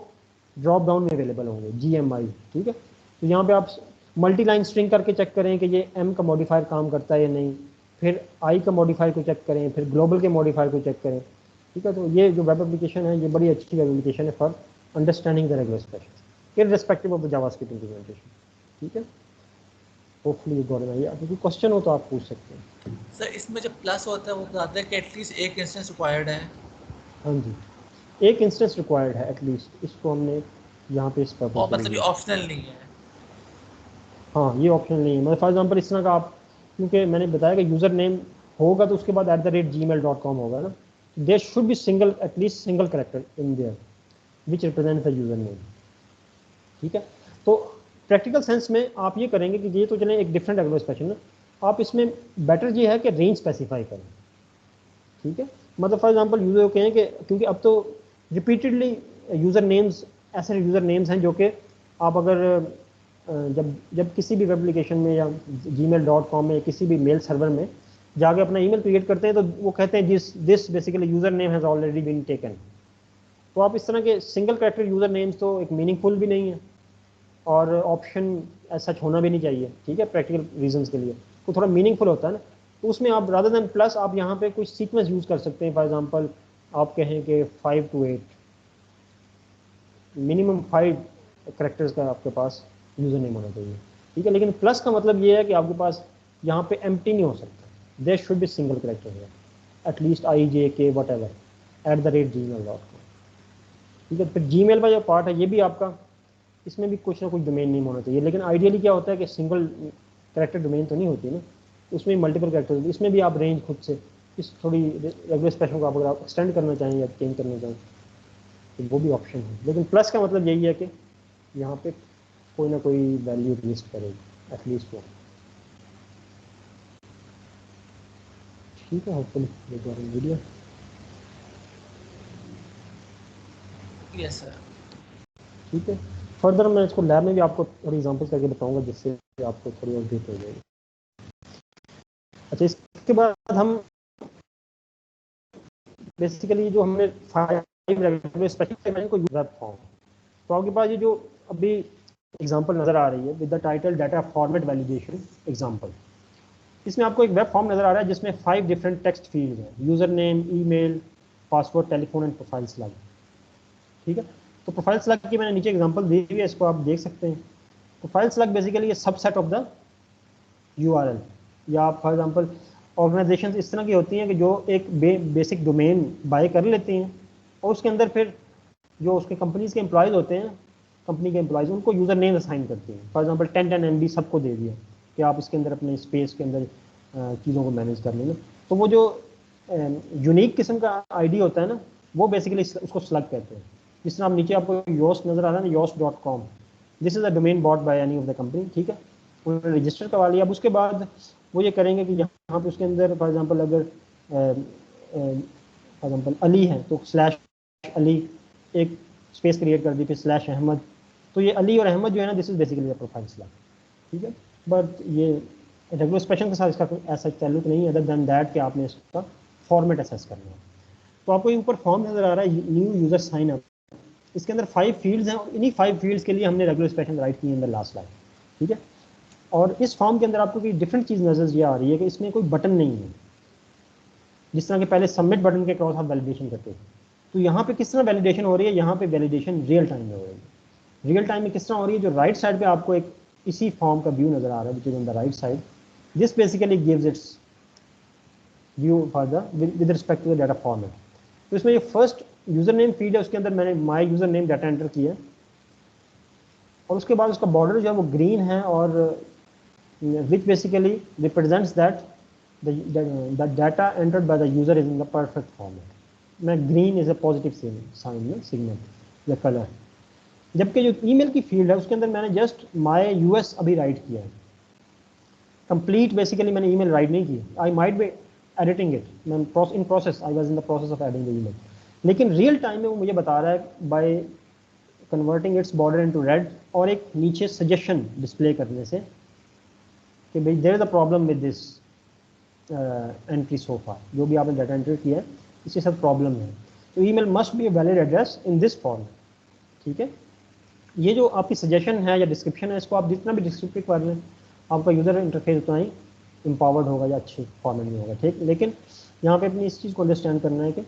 ड्रॉप डाउन में अवेलेबल होंगे, GMI, ठीक है। तो यहाँ पे आप मल्टी लाइन स्ट्रिंग करके चेक करें कि ये M का मॉडिफायर काम करता है या नहीं, फिर I का मॉडिफायर को चेक करें, फिर ग्लोबल के मॉडिफायर को चेक करें, ठीक है। तो ये जो वेब एप्लीकेशन है ये बड़ी अच्छी वेब एप्लीकेशन है for understanding the regular expression irrespective of the JavaScript implementation, ठीक है। होपफुली ये गौर में आइए, कोई क्वेश्चन हो तो आप पूछ सकते हैं। सर इसमें जो प्लस होता है वो बताते हैं कि एटलीस्ट एक इंस्टेंस रिक्वायर्ड है। हाँ जी, एक इंस्टेंस रिक्वायर्ड है एटलीस्ट, इसको हमने यहाँ पे इस पर्पज और के मतलब ये लिए। ऑप्शनल नहीं है। हाँ, ये ऑप्शन नहीं है, मतलब फॉर एग्जांपल इस तरह का आप, क्योंकि मैंने बताया कि यूज़र नेम होगा तो उसके बाद @gmail.com होगा ना, there should be single, at least single character in there which represent the user name, ठीक है। तो प्रैक्टिकल सेंस में आप ये करेंगे कि ये तो चले एक डिफरेंट रेगुलर एक्सप्रेशन है, आप इसमें बेटर ये है कि रेंज स्पेसिफाई करें, ठीक है। मतलब फॉर एग्जांपल यूज़र कहें कि, क्योंकि अब तो रिपीटेडली यूज़र नेम्स, ऐसे यूज़र नेम्स हैं जो कि आप अगर जब जब किसी भी वेब एप्लीकेशन में या gmail.com में या किसी भी मेल सर्वर में जाके अपना ईमेल क्रिएट करते हैं तो वो कहते हैं this basically user name has already been taken. तो आप इस तरह के सिंगल कैरेक्टर यूज़र नेम्स तो एक मीनिंगफुल भी नहीं है और ऑप्शन सच होना भी नहीं चाहिए, ठीक है। प्रैक्टिकल रीजंस के लिए तो थोड़ा मीनिंगफुल होता है ना, तो उसमें आप रादर देन प्लस आप यहाँ पे कुछ सीक्वेंस यूज़ कर सकते हैं। फॉर एग्जांपल आप कहें कि 5 to 8, मिनिमम 5 करेक्टर्स का आपके पास यूज़र नेम होना चाहिए, ठीक है। लेकिन प्लस का मतलब ये है कि आपके पास यहाँ पे एम्प्टी नहीं हो सकता, there should be single character है, एटलीस्ट IJK whatever @gmail.com, ठीक है। फिर जीमेल का जो पार्ट है ये भी आपका, इसमें भी कुछ ना कुछ डोमेन नेम होना चाहिए, लेकिन आइडियली क्या होता है कि सिंगल करेक्टर डोमेन तो नहीं होती ना, उसमें मल्टीपल करेक्टर होती है, इसमें भी आप रेंज खुद से इस थोड़ी रेगुलर एक्सप्रेशन को आप अगर आप एक्सटेंड करना चाहें या चेंज करना चाहें तो वो भी ऑप्शन है। लेकिन प्लस का मतलब यही है कि यहाँ पे कोई ना कोई वैल्यू लिस्ट करेगी एटलीस्ट वो, ठीक है। Hopefully video yes sir. ठीक है। फर्दर मैं इसको लैब में भी आपको थोड़ी एग्जांपल्स करके बताऊंगा जिससे आपको थोड़ी और बेहतर हो जाएगी। अच्छा, इसके बाद हम बेसिकली जो हमने 5 रेगुलर स्पेसिफिक को यूजर फॉर्म, तो आपके पास ये जो अभी एग्जांपल नज़र आ रही है with the title data format validation example, इसमें आपको एक वेब फॉर्म नज़र आ रहा है जिसमें 5 डिफरेंट टेक्स्ट फील्ड हैं, user name, email, password, telephone and profile slug, ठीक है। तो प्रोफाइल स्लग की मैंने नीचे एग्जांपल दी हुई है, इसको आप देख सकते हैं। प्रोफाइल स्लग बेसिकली ये सबसेट ऑफ द URL, या फॉर एग्जांपल ऑर्गेनाइजेशन इस तरह की होती हैं कि जो एक बेसिक डोमेन बाय कर लेती हैं और उसके अंदर फिर जो उसके कंपनीज के एम्प्लॉयज़ होते हैं, कंपनी के एम्प्लॉयज़ उनको यूज़र नेम असाइन करती हैं। फॉर एग्जांपल 10 MB सबको दे दिया कि आप इसके अंदर अपने स्पेस के अंदर चीज़ों को मैनेज कर लेना। तो वो जो यूनिक किस्म का आईडी होता है ना, वो बेसिकली उसको स्लग कहते हैं। जिस तरह आप नीचे आपको योस्ट नज़र आ रहा है ना, yoast.com, this is a domain bought by any of the company, ठीक है। उन्होंने रजिस्टर करवा लिया। अब उसके बाद वो ये करेंगे कि यहाँ पे उसके अंदर फॉर एग्जांपल अगर फॉर एग्जांपल अली है तो /अली एक स्पेस क्रिएट कर दी, फिर /अहमद, तो ये अली और अहमद जो है ना, this is basically profile slag, ठीक है। बट ये रेगुलर एक्सप्रेशन के साथ इसका कोई ऐसा ताल्लुक नहीं है अदर दैन दैट कि आपने इसका फॉर्मेट असेस करना है। तो आपको ऊपर फॉर्म नजर आ रहा है, न्यू यूजर साइन अप, इसके अंदर 5 फील्ड्स हैं और इन्हीं 5 फील्ड्स के लिए हमने रेगुलर एक्सप्रेशन राइट की है इन द लास्ट लाइन, ठीक है। और इस फॉर्म के अंदर आपको कोई डिफरेंट चीज़ नजर ये आ रही है कि इसमें कोई बटन नहीं है, जिस तरह के पहले सबमिट बटन के क्रॉस आप वैलिडेशन करते थे। तो यहाँ पे किस तरह वैलिडेशन हो रही है, यहाँ पे वैलिडेशन रियल टाइम में हो रही है। रियल टाइम में किस तरह हो रही है, जो राइट साइड पे आपको एक इसी फॉर्म का व्यू नजर आ रहा है, which is on the right side, this basically gives its view for the with respect to the data format. तो इसमें ये फर्स्ट यूज़र नेम फील्ड है, उसके अंदर मैंने माई यूज़र नेम डाटा एंटर किया और उसके बाद उसका बॉर्डर जो है वो ग्रीन है और which basically represents that the data entered by the user is in the perfect format. मैं green is a positive sign में सिग्नल या कलर। जबकि जो ईमेल की फील्ड है उसके अंदर मैंने जस्ट माई यूएस अभी राइट किया है, कंप्लीट बेसिकली मैंने ईमेल राइट नहीं की। I might be editing it, मैं in process, I was in the process of adding the email, लेकिन रियल टाइम में वो मुझे बता रहा है by converting its border into red और एक नीचे सजेशन डिस्प्ले करने से कि भाई there is a problem with this entry so far, जो भी आपने डाटा एंट्री किया है इसके साथ प्रॉब्लम है, तो email must be a valid address in this form. ठीक है, ये जो आपकी सजेशन है या डिस्क्रिप्शन है, इसको आप जितना भी डिस्क्रिप्टिव कर लें आपका यूज़र इंटरफेस उतना ही एम्पावर्ड होगा या अच्छे फॉर्मेट में होगा। ठीक, लेकिन यहाँ पे अपनी इस चीज़ को अंडरस्टैंड करना है कि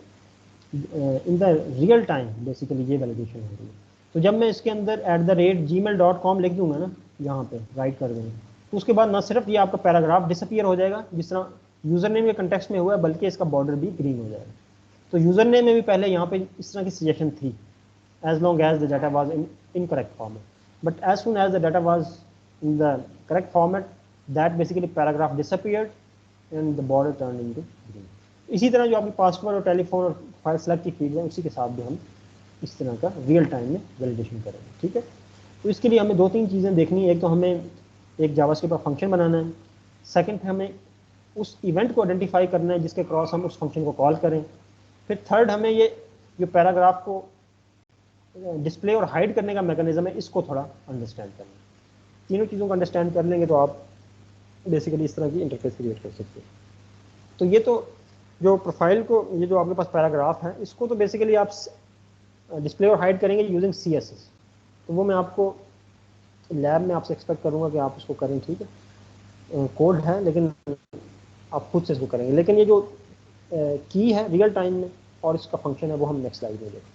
in the real time basically ये वैलिडेशन हो रही है। तो जब मैं इसके अंदर @gmail.com लिख दूंगा ना, यहाँ पे राइट कर दूँगा, तो उसके बाद ना सिर्फ ये आपका पैराग्राफ डिसअपियर हो जाएगा जिस तरह यूज़र नेम के कंटेक्स्ट में हुआ है, बल्कि इसका बॉर्डर भी ग्रीन हो जाएगा। तो यूज़र नेम में भी पहले यहाँ पे इस तरह की सजेशन थी, as long as the data was in incorrect format, but as soon as the data was in the correct format, that basically paragraph disappeared and the border turned into green। इसी तरह जो आपकी password और telephone और file select की field है उसी के साथ भी हम इस तरह का रियल टाइम में वैलिडेशन करेंगे। ठीक है, तो इसके लिए हमें 2-3 चीज़ें देखनी है। एक तो हमें एक जावास्क्रिप्ट का फंक्शन बनाना है, सेकंड हमें उस इवेंट को आइडेंटिफाई करना है जिसके क्रॉस हम उस फंक्शन को कॉल करें, फिर थर्ड हमें ये जो पैराग्राफ को डिस्प्ले और हाइड करने का मैकेनिज्म है इसको थोड़ा अंडरस्टैंड करना है। तीनों चीज़ों को अंडरस्टैंड कर लेंगे तो आप बेसिकली इस तरह की इंटरफेस क्रिएट कर सकते हैं। तो ये तो जो प्रोफाइल को, ये जो आपके पास पैराग्राफ है इसको तो बेसिकली आप डिस्प्ले और हाइड करेंगे यूजिंग CSS, तो वो मैं आपको लैब में आपसे एक्सपेक्ट करूँगा कि आप उसको करें। ठीक है, कोड है लेकिन आप खुद से इसको करेंगे, लेकिन ये जो की है रियल टाइम में और इसका फंक्शन है वो हम नेक्स्ट स्लाइड में देखेंगे।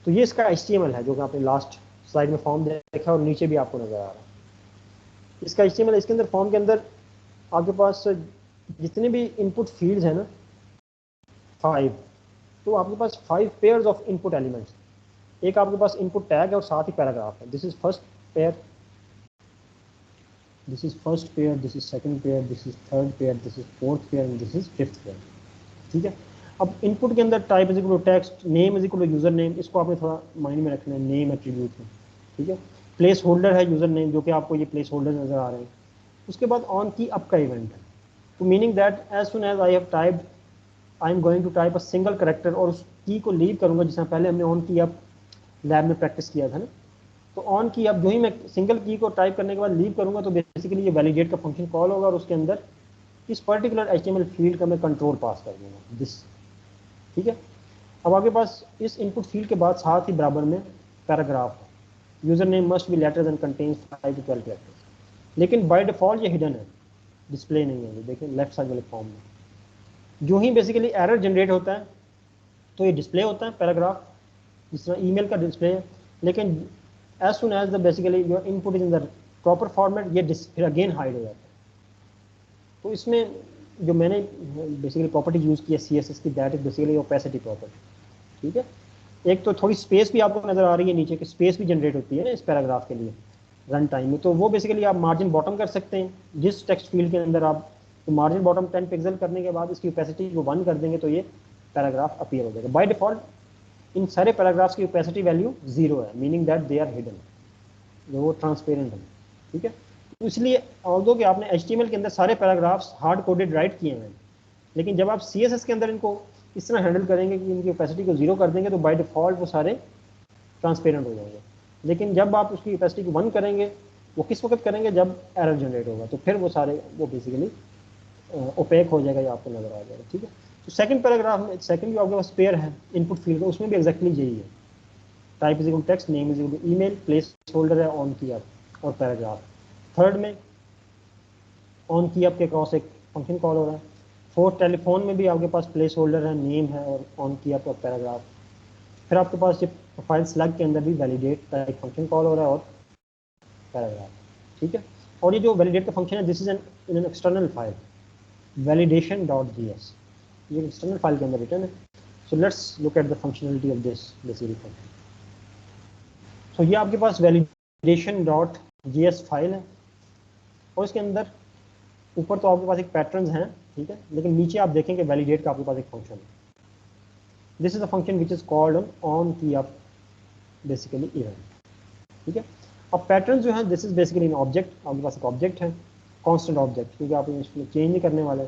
तो ये इसका HTML है जो कि आपने लास्ट स्लाइड में फॉर्म देखा और नीचे भी आपको नजर आ रहा है इसका HTML। इसके अंदर फॉर्म के अंदर आपके पास जितने भी इनपुट फील्ड्स हैं ना 5, तो आपके पास 5 पेयर्स ऑफ इनपुट एलिमेंट्स, एक आपके पास इनपुट टैग है और साथ ही पैराग्राफ है। This is first pair, this is first pair, this is second pair, this is third pair, this is fourth pair and this is fifth pair. ठीक है, अब इनपुट के अंदर type is equal to text, name is equal to user name, इसको आपने थोड़ा mind में रखना है, नेम एट्रीब्यूट में। ठीक है, प्लेस होल्डर है यूजर नेम, जो कि आपको ये प्लेस होल्डर नजर आ रहे हैं। उसके बाद ऑन की अप का इवेंट है, तो meaning that as soon as I have typed I am going to type a single character और उस की को लीव करूंगा, जिस तरह पहले हमने ऑन की अप लैब में प्रैक्टिस किया था ना। तो ऑन की अप जो ही मैं सिंगल की को टाइप करने के बाद लीव करूंगा तो बेसिकली ये वैलिडेट का फंक्शन कॉल होगा और उसके अंदर इस पर्टिकुलर HTML फील्ड का मैं कंट्रोल पास कर दूंगा दिस। ठीक है, अब आपके पास इस इनपुट फील्ड के बाद साथ ही बराबर में पैराग्राफ है, user name must be letter and contains 5 to 12 characters, लेकिन बाय डिफॉल्ट ये हिडन है, डिस्प्ले नहीं है। ये देखिए लेफ्ट साइड वाले फॉर्म में जो ही बेसिकली एरर जनरेट होता है तो ये डिस्प्ले होता है पैराग्राफ, जिस तरह ईमेल का डिस्प्ले है, लेकिन as soon as the basically your input is in the proper format ये फिर अगेन हाइड हो जाता है। तो इसमें जो मैंने बेसिकली प्रॉपर्टी यूज़ की है CSS की, that is basically opacity property. ठीक है, एक तो थोड़ी स्पेस भी आपको नजर आ रही है नीचे की, स्पेस भी जनरेट होती है ना इस पैराग्राफ के लिए रन टाइम में, तो वो बेसिकली आप मार्जिन बॉटम कर सकते हैं जिस टेक्स्ट फील्ड के अंदर आप, तो मार्जिन बॉटम 10 पिक्सल करने के बाद इसकी ओपेसिटी को 1 कर देंगे तो ये पैराग्राफ अपीयर हो जाएगा। बाय डिफॉल्ट इन सारे पैराग्राफ्स की ओपेसिटी वैल्यू 0 है, meaning that they are hidden, वो ट्रांसपेरेंट है। ठीक है, तो इसलिए ऑल्दो कि आपने HTML के अंदर सारे पैराग्राफ्स हार्ड कोडेड राइट किए हैं, लेकिन जब आप CSS के अंदर इनको इस तरह हैंडल करेंगे कि इनकी ओपेसिटी को 0 कर देंगे तो बाय डिफॉल्ट वो सारे ट्रांसपेरेंट हो जाएंगे। लेकिन जब आप उसकी ओपेसिटी को 1 करेंगे, वो किस वक्त करेंगे जब एरर जनरेट होगा, तो फिर वो सारे वो बेसिकली ओपेक हो जाएगा या आपको नजर आ जाएगा। ठीक है, तो सेकंड पैराग्राफ में सेकंड जो आपके पास पेयर है इनपुट फील्ड का, उसमें भी एग्जैक्टली यही है, type is equal to text, name is equal to email, place holder है ऑन की अप और पैराग्राफ। थर्ड में ऑन की अप के क्रॉस एक फंक्शन कॉल हो रहा है। फोर्थ टेलीफोन में भी आपके पास प्लेस होल्डर है, नेम है और ऑन की अप और पैराग्राफ। फिर आपके पास ये प्रोफाइल स्लैग के अंदर भी वैलिडेट का एक फंक्शन कॉल हो रहा है और पैराग्राफ। ठीक है, और ये जो वैलिडेट का फंक्शन है this is in an external file validation.js, ये एक्सटर्नल फाइल के अंदर रिटर्न है। So let's look at the functionality of this basically function. So ये आपके पास validation.js फाइल है और इसके अंदर ऊपर तो आपके पास एक पैटर्न्स हैं, ठीक है, लेकिन नीचे आप देखेंगे वैलिडेट का आपके पास एक फंक्शन है. This is a function which is called on key up basically event, ठीक है. अब पैटर्न जो है this is basically in object, आपके पास एक ऑब्जेक्ट है, कांस्टेंट ऑब्जेक्ट, क्योंकि आप इसमें चेंज नहीं करने वाले,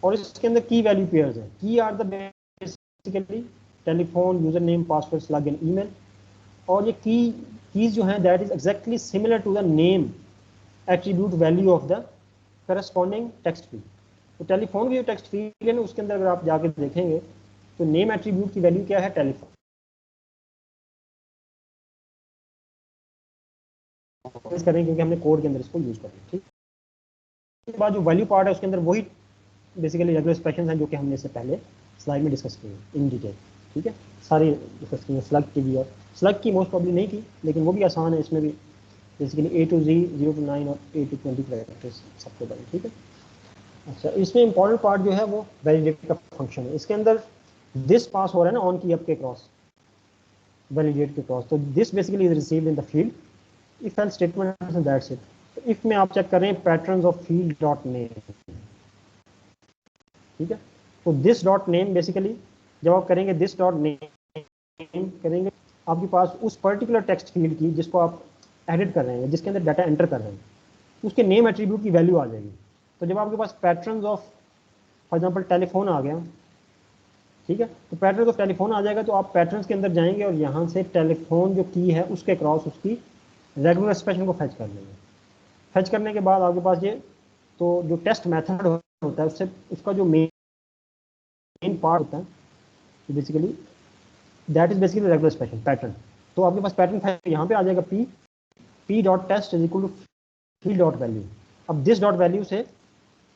और इसके अंदर की वैल्यू पेयर्स हैं. Key are the basically telephone, user name, password, slug in email, और ये कीज जो हैं that is exactly similar to the name attribute value of the corresponding text field. तो टेलीफोन की जो टेक्स्ट फील्ड है ना उसके अंदर अगर आप जाके देखेंगे तो नेम एट्रीब्यूट की वैल्यू क्या है, टेलीफोन करें क्योंकि हमने कोड के अंदर इसको यूज करना है. ठीक, उसके बाद जो वैल्यू पार्ट है उसके अंदर वही बेसिकली रेगुलर एक्सप्रेशन हैं जो कि हमने इससे पहले स्लाइड में डिस्कस किए इन डिटेल. ठीक है, सारी डिस्कस किए, स्लग की भी, और स्लग की मोस्ट प्रॉब्ली नहीं की, लेकिन वो भी आसान है. इसमें भी basically A to Z, 0 to 9 और A to 20 कैरेक्टर्स सबके बने. ठीक है. अच्छा, इसमें इंपॉर्टेंट पार्ट जो है वो वैलिडेट का फंक्शन है. इसके अंदर दिस पास हो रहा है ना ऑन की अप के क्रॉस, वैलिडेट के क्रॉस, तो this basically is received in the field, if else statement and that's it. तो इफ में आप चेक कर रहे हैं patterns of field dot name, ठीक है. तो दिस डॉट नेम बेसिकली जब आप करेंगे दिस डॉट नेम करेंगे, आपके पास उस पर्टिकुलर टेक्स्ट फील्ड की जिसको आप एडिट कर रहे हैं, जिसके अंदर डाटा एंटर कर रहे हैं, उसके नेम एट्रीब्यूट की वैल्यू आ जाएगी. तो जब आपके पास patterns of for example telephone आ गया, ठीक है, तो पैटर्न ऑफ टेलीफोन आ जाएगा, तो आप पैटर्न्स के अंदर जाएंगे और यहाँ से टेलीफोन जो की है उसके क्रॉस उसकी रेगुलर एक्सप्रेशन को फेच कर लेंगे. फेच करने के बाद आपके पास ये तो जो टेस्ट मेथड होता है उससे उसका जो मेन पार्ट होता है basically that is basically regular expression pattern. तो आपके पास पैटर्न यहाँ पे आ जाएगा p dot test is equal to field dot value. अब दिस डॉट वैल्यू से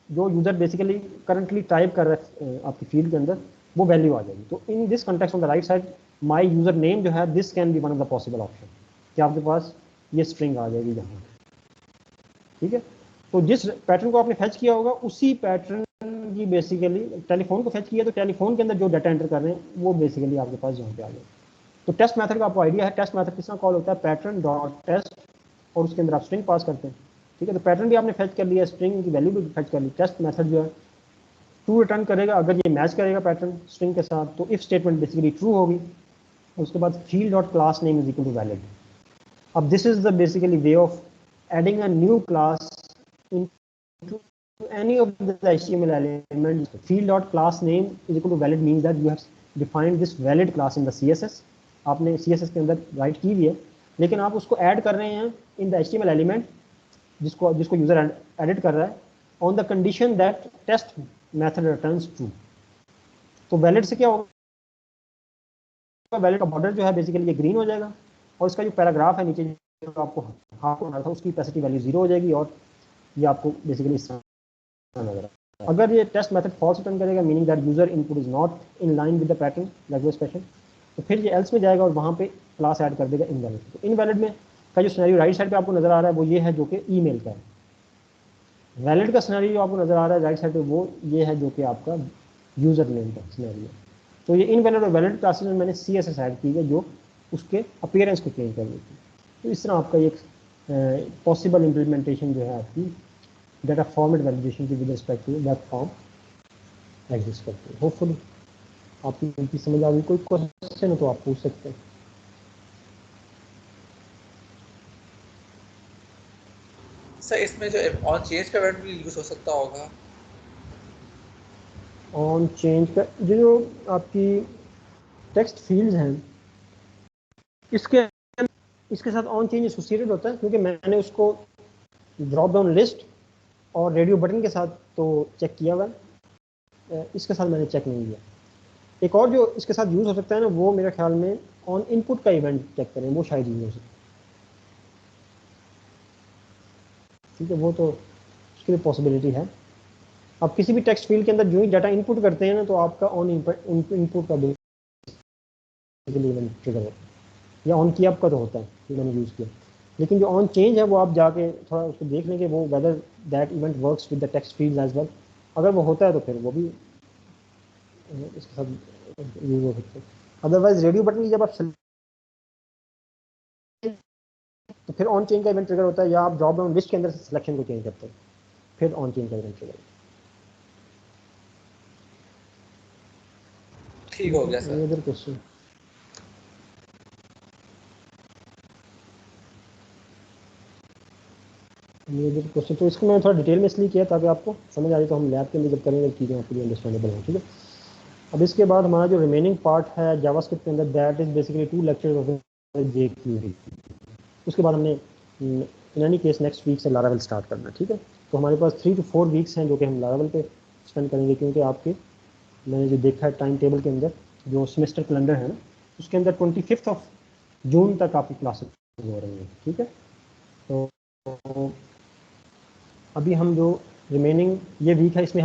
जो यूजर बेसिकली करंटली टाइप कर रहा है आपकी फील्ड के अंदर वो वैल्यू आ जाएगी. तो in this context on the right side my user name जो है this can B one of the possible option कि आपके पास ये स्ट्रिंग आ जाएगी यहाँ. ठीक है. तो जिस पैटर्न को आपने फेच किया होगा उसी पैटर्न की बेसिकली टेलीफोन को फेच किया, तो टेलीफोन के अंदर जो डाटा एंटर कर रहे हैं वो बेसिकली आपके पास यहाँ पे आ गया. तो टेस्ट मेथड का आपको आइडिया है, टेस्ट मेथड किस तरह कॉल होता है, पैटर्न डॉट टेस्ट, और उसके अंदर आप स्ट्रिंग पास करते हैं. ठीक है, तो पैटर्न भी आपने फेच कर लिया, स्ट्रिंग की वैल्यू भी फेच कर ली. टेस्ट मेथड जो है ट्रू रिटर्न करेगा अगर ये मैच करेगा पैटर्न स्ट्रिंग के साथ, तो इफ स्टेटमेंट बेसिकली ट्रू होगी. उसके बाद field dot class name is equal to valid. अब this is the basically way of adding a new class into any of the HTML elements. Field dot class name is equal to valid means that you have defined this valid class in the CSS. आपने CSS के अंदर right की हुई है, लेकिन आप उसको add कर रहे हैं इन द HTML एलिमेंट जिसको यूजर एडिट कर रहा है on the condition that test method returns true. तो वैलिड से क्या होगा, वैलिड का बॉर्डर जो है बेसिकली ये ग्रीन हो जाएगा, और इसका जो पैराग्राफ है नीचे जो आपको हाफ होना था उसकी कैपेसिटी वैल्यू 0 हो जाएगी, और ये आपको बेसिकली इस तरह नजर आएगा. अगर ये टेस्ट मेथड फॉल्स रिटर्न करेगा meaning that user input is not in line with the pattern regular expression, तो फिर ये एल्स में जाएगा और वहाँ पे क्लास ऐड कर देगा इनवैलिड. तो इनवैलिड में का जो सिनेरियो राइट साइड पे आपको नजर आ रहा है वो ये है जो कि ईमेल का है. वैलिड का सिनेरियो जो आपको नजर आ रहा है राइट साइड पे वो ये है जो कि आपका यूजर नेम का सिनेरियो. तो ये इनवैलिड और वैलिड क्लासेस में मैंने CSS ऐड की है जो उसके अपीयरेंस को चेंज कर देती है. तो इस तरह आपका एक पॉसिबल इम्प्लीमेंटेशन जो है आपकी डाटा फॉर्मेट वैलिडेशन की with respect to web form exist करती है. होपफुली आपकी समझ आ गई. कोई क्वेश्चन हो तो आप पूछ सकते हैं. सर इसमें जो ऑन चेंज का वर्ड भी यूज हो सकता होगा. ऑन चेंज का जो आपकी टेक्स्ट फील्ड्स हैं इसके साथ ऑन चेंज एसोसिएटेड होता है, क्योंकि मैंने उसको ड्रॉप डाउन लिस्ट और रेडियो बटन के साथ तो चेक किया हुआ, इसके साथ मैंने चेक नहीं किया. एक और जो इसके साथ यूज़ हो सकता है ना वो मेरे ख्याल में ऑन इनपुट का इवेंट चेक करें, वो शायद यूज हो सकता है. ठीक है, वो तो उसके लिए पॉसिबिलिटी है. आप किसी भी टेक्स्ट फील्ड के अंदर जो ही डाटा इनपुट करते हैं ना तो आपका ऑन इनपुट का बेसिकली इवेंट ट्रिगर होता है, या ऑन की अप का तो होता है जो मैंने यूज़ किया. लेकिन जो ऑन चेंज है वो आप जाके थोड़ा उसको देख लेंगे वो whether that event works with the text field as well. अगर वो होता है तो फिर वो भी इसके साथ यूज हो सकते हैं। अदरवाइज रेडियो बटन की जब आप तो फिर ऑन चेंज का इवेंट ट्रिगर होता है, या आप ड्रॉप डाउन लिस्ट के अंदर से सिलेक्शन को चेंज करते हैं, फिर ऑन चेंज का इवेंट ट्रिगर। ठीक हो गया सर। Other question? क्वेश्चन तो इसको मैंने थोड़ा डिटेल में इसलिए किया ताकि आपको समझ आ जाए, तो हम लैब के अंदर जब करेंगे चीज़ें आपके लिए अंडरस्टैंडेबल हैं, ठीक है। अब इसके बाद हमारा जो रिमेनिंग पार्ट है जावास्क्रिप्ट के अंदर, that is basically 2 lectures of jQuery। उसके बाद हमने in any case next week से लारावेल स्टार्ट करना है, ठीक है। तो हमारे पास 3 to 4 वीक्स हैं जो कि हम लारावेल पे स्पेंड करेंगे, क्योंकि आपके मैंने जो देखा है टाइम टेबल के अंदर जो सेमेस्टर कैलेंडर है ना, उसके अंदर 25 जून तक आपकी क्लासेस हो रही हैं, ठीक है। तो अभी हम जो रिमेनिंग ये वीक है इसमें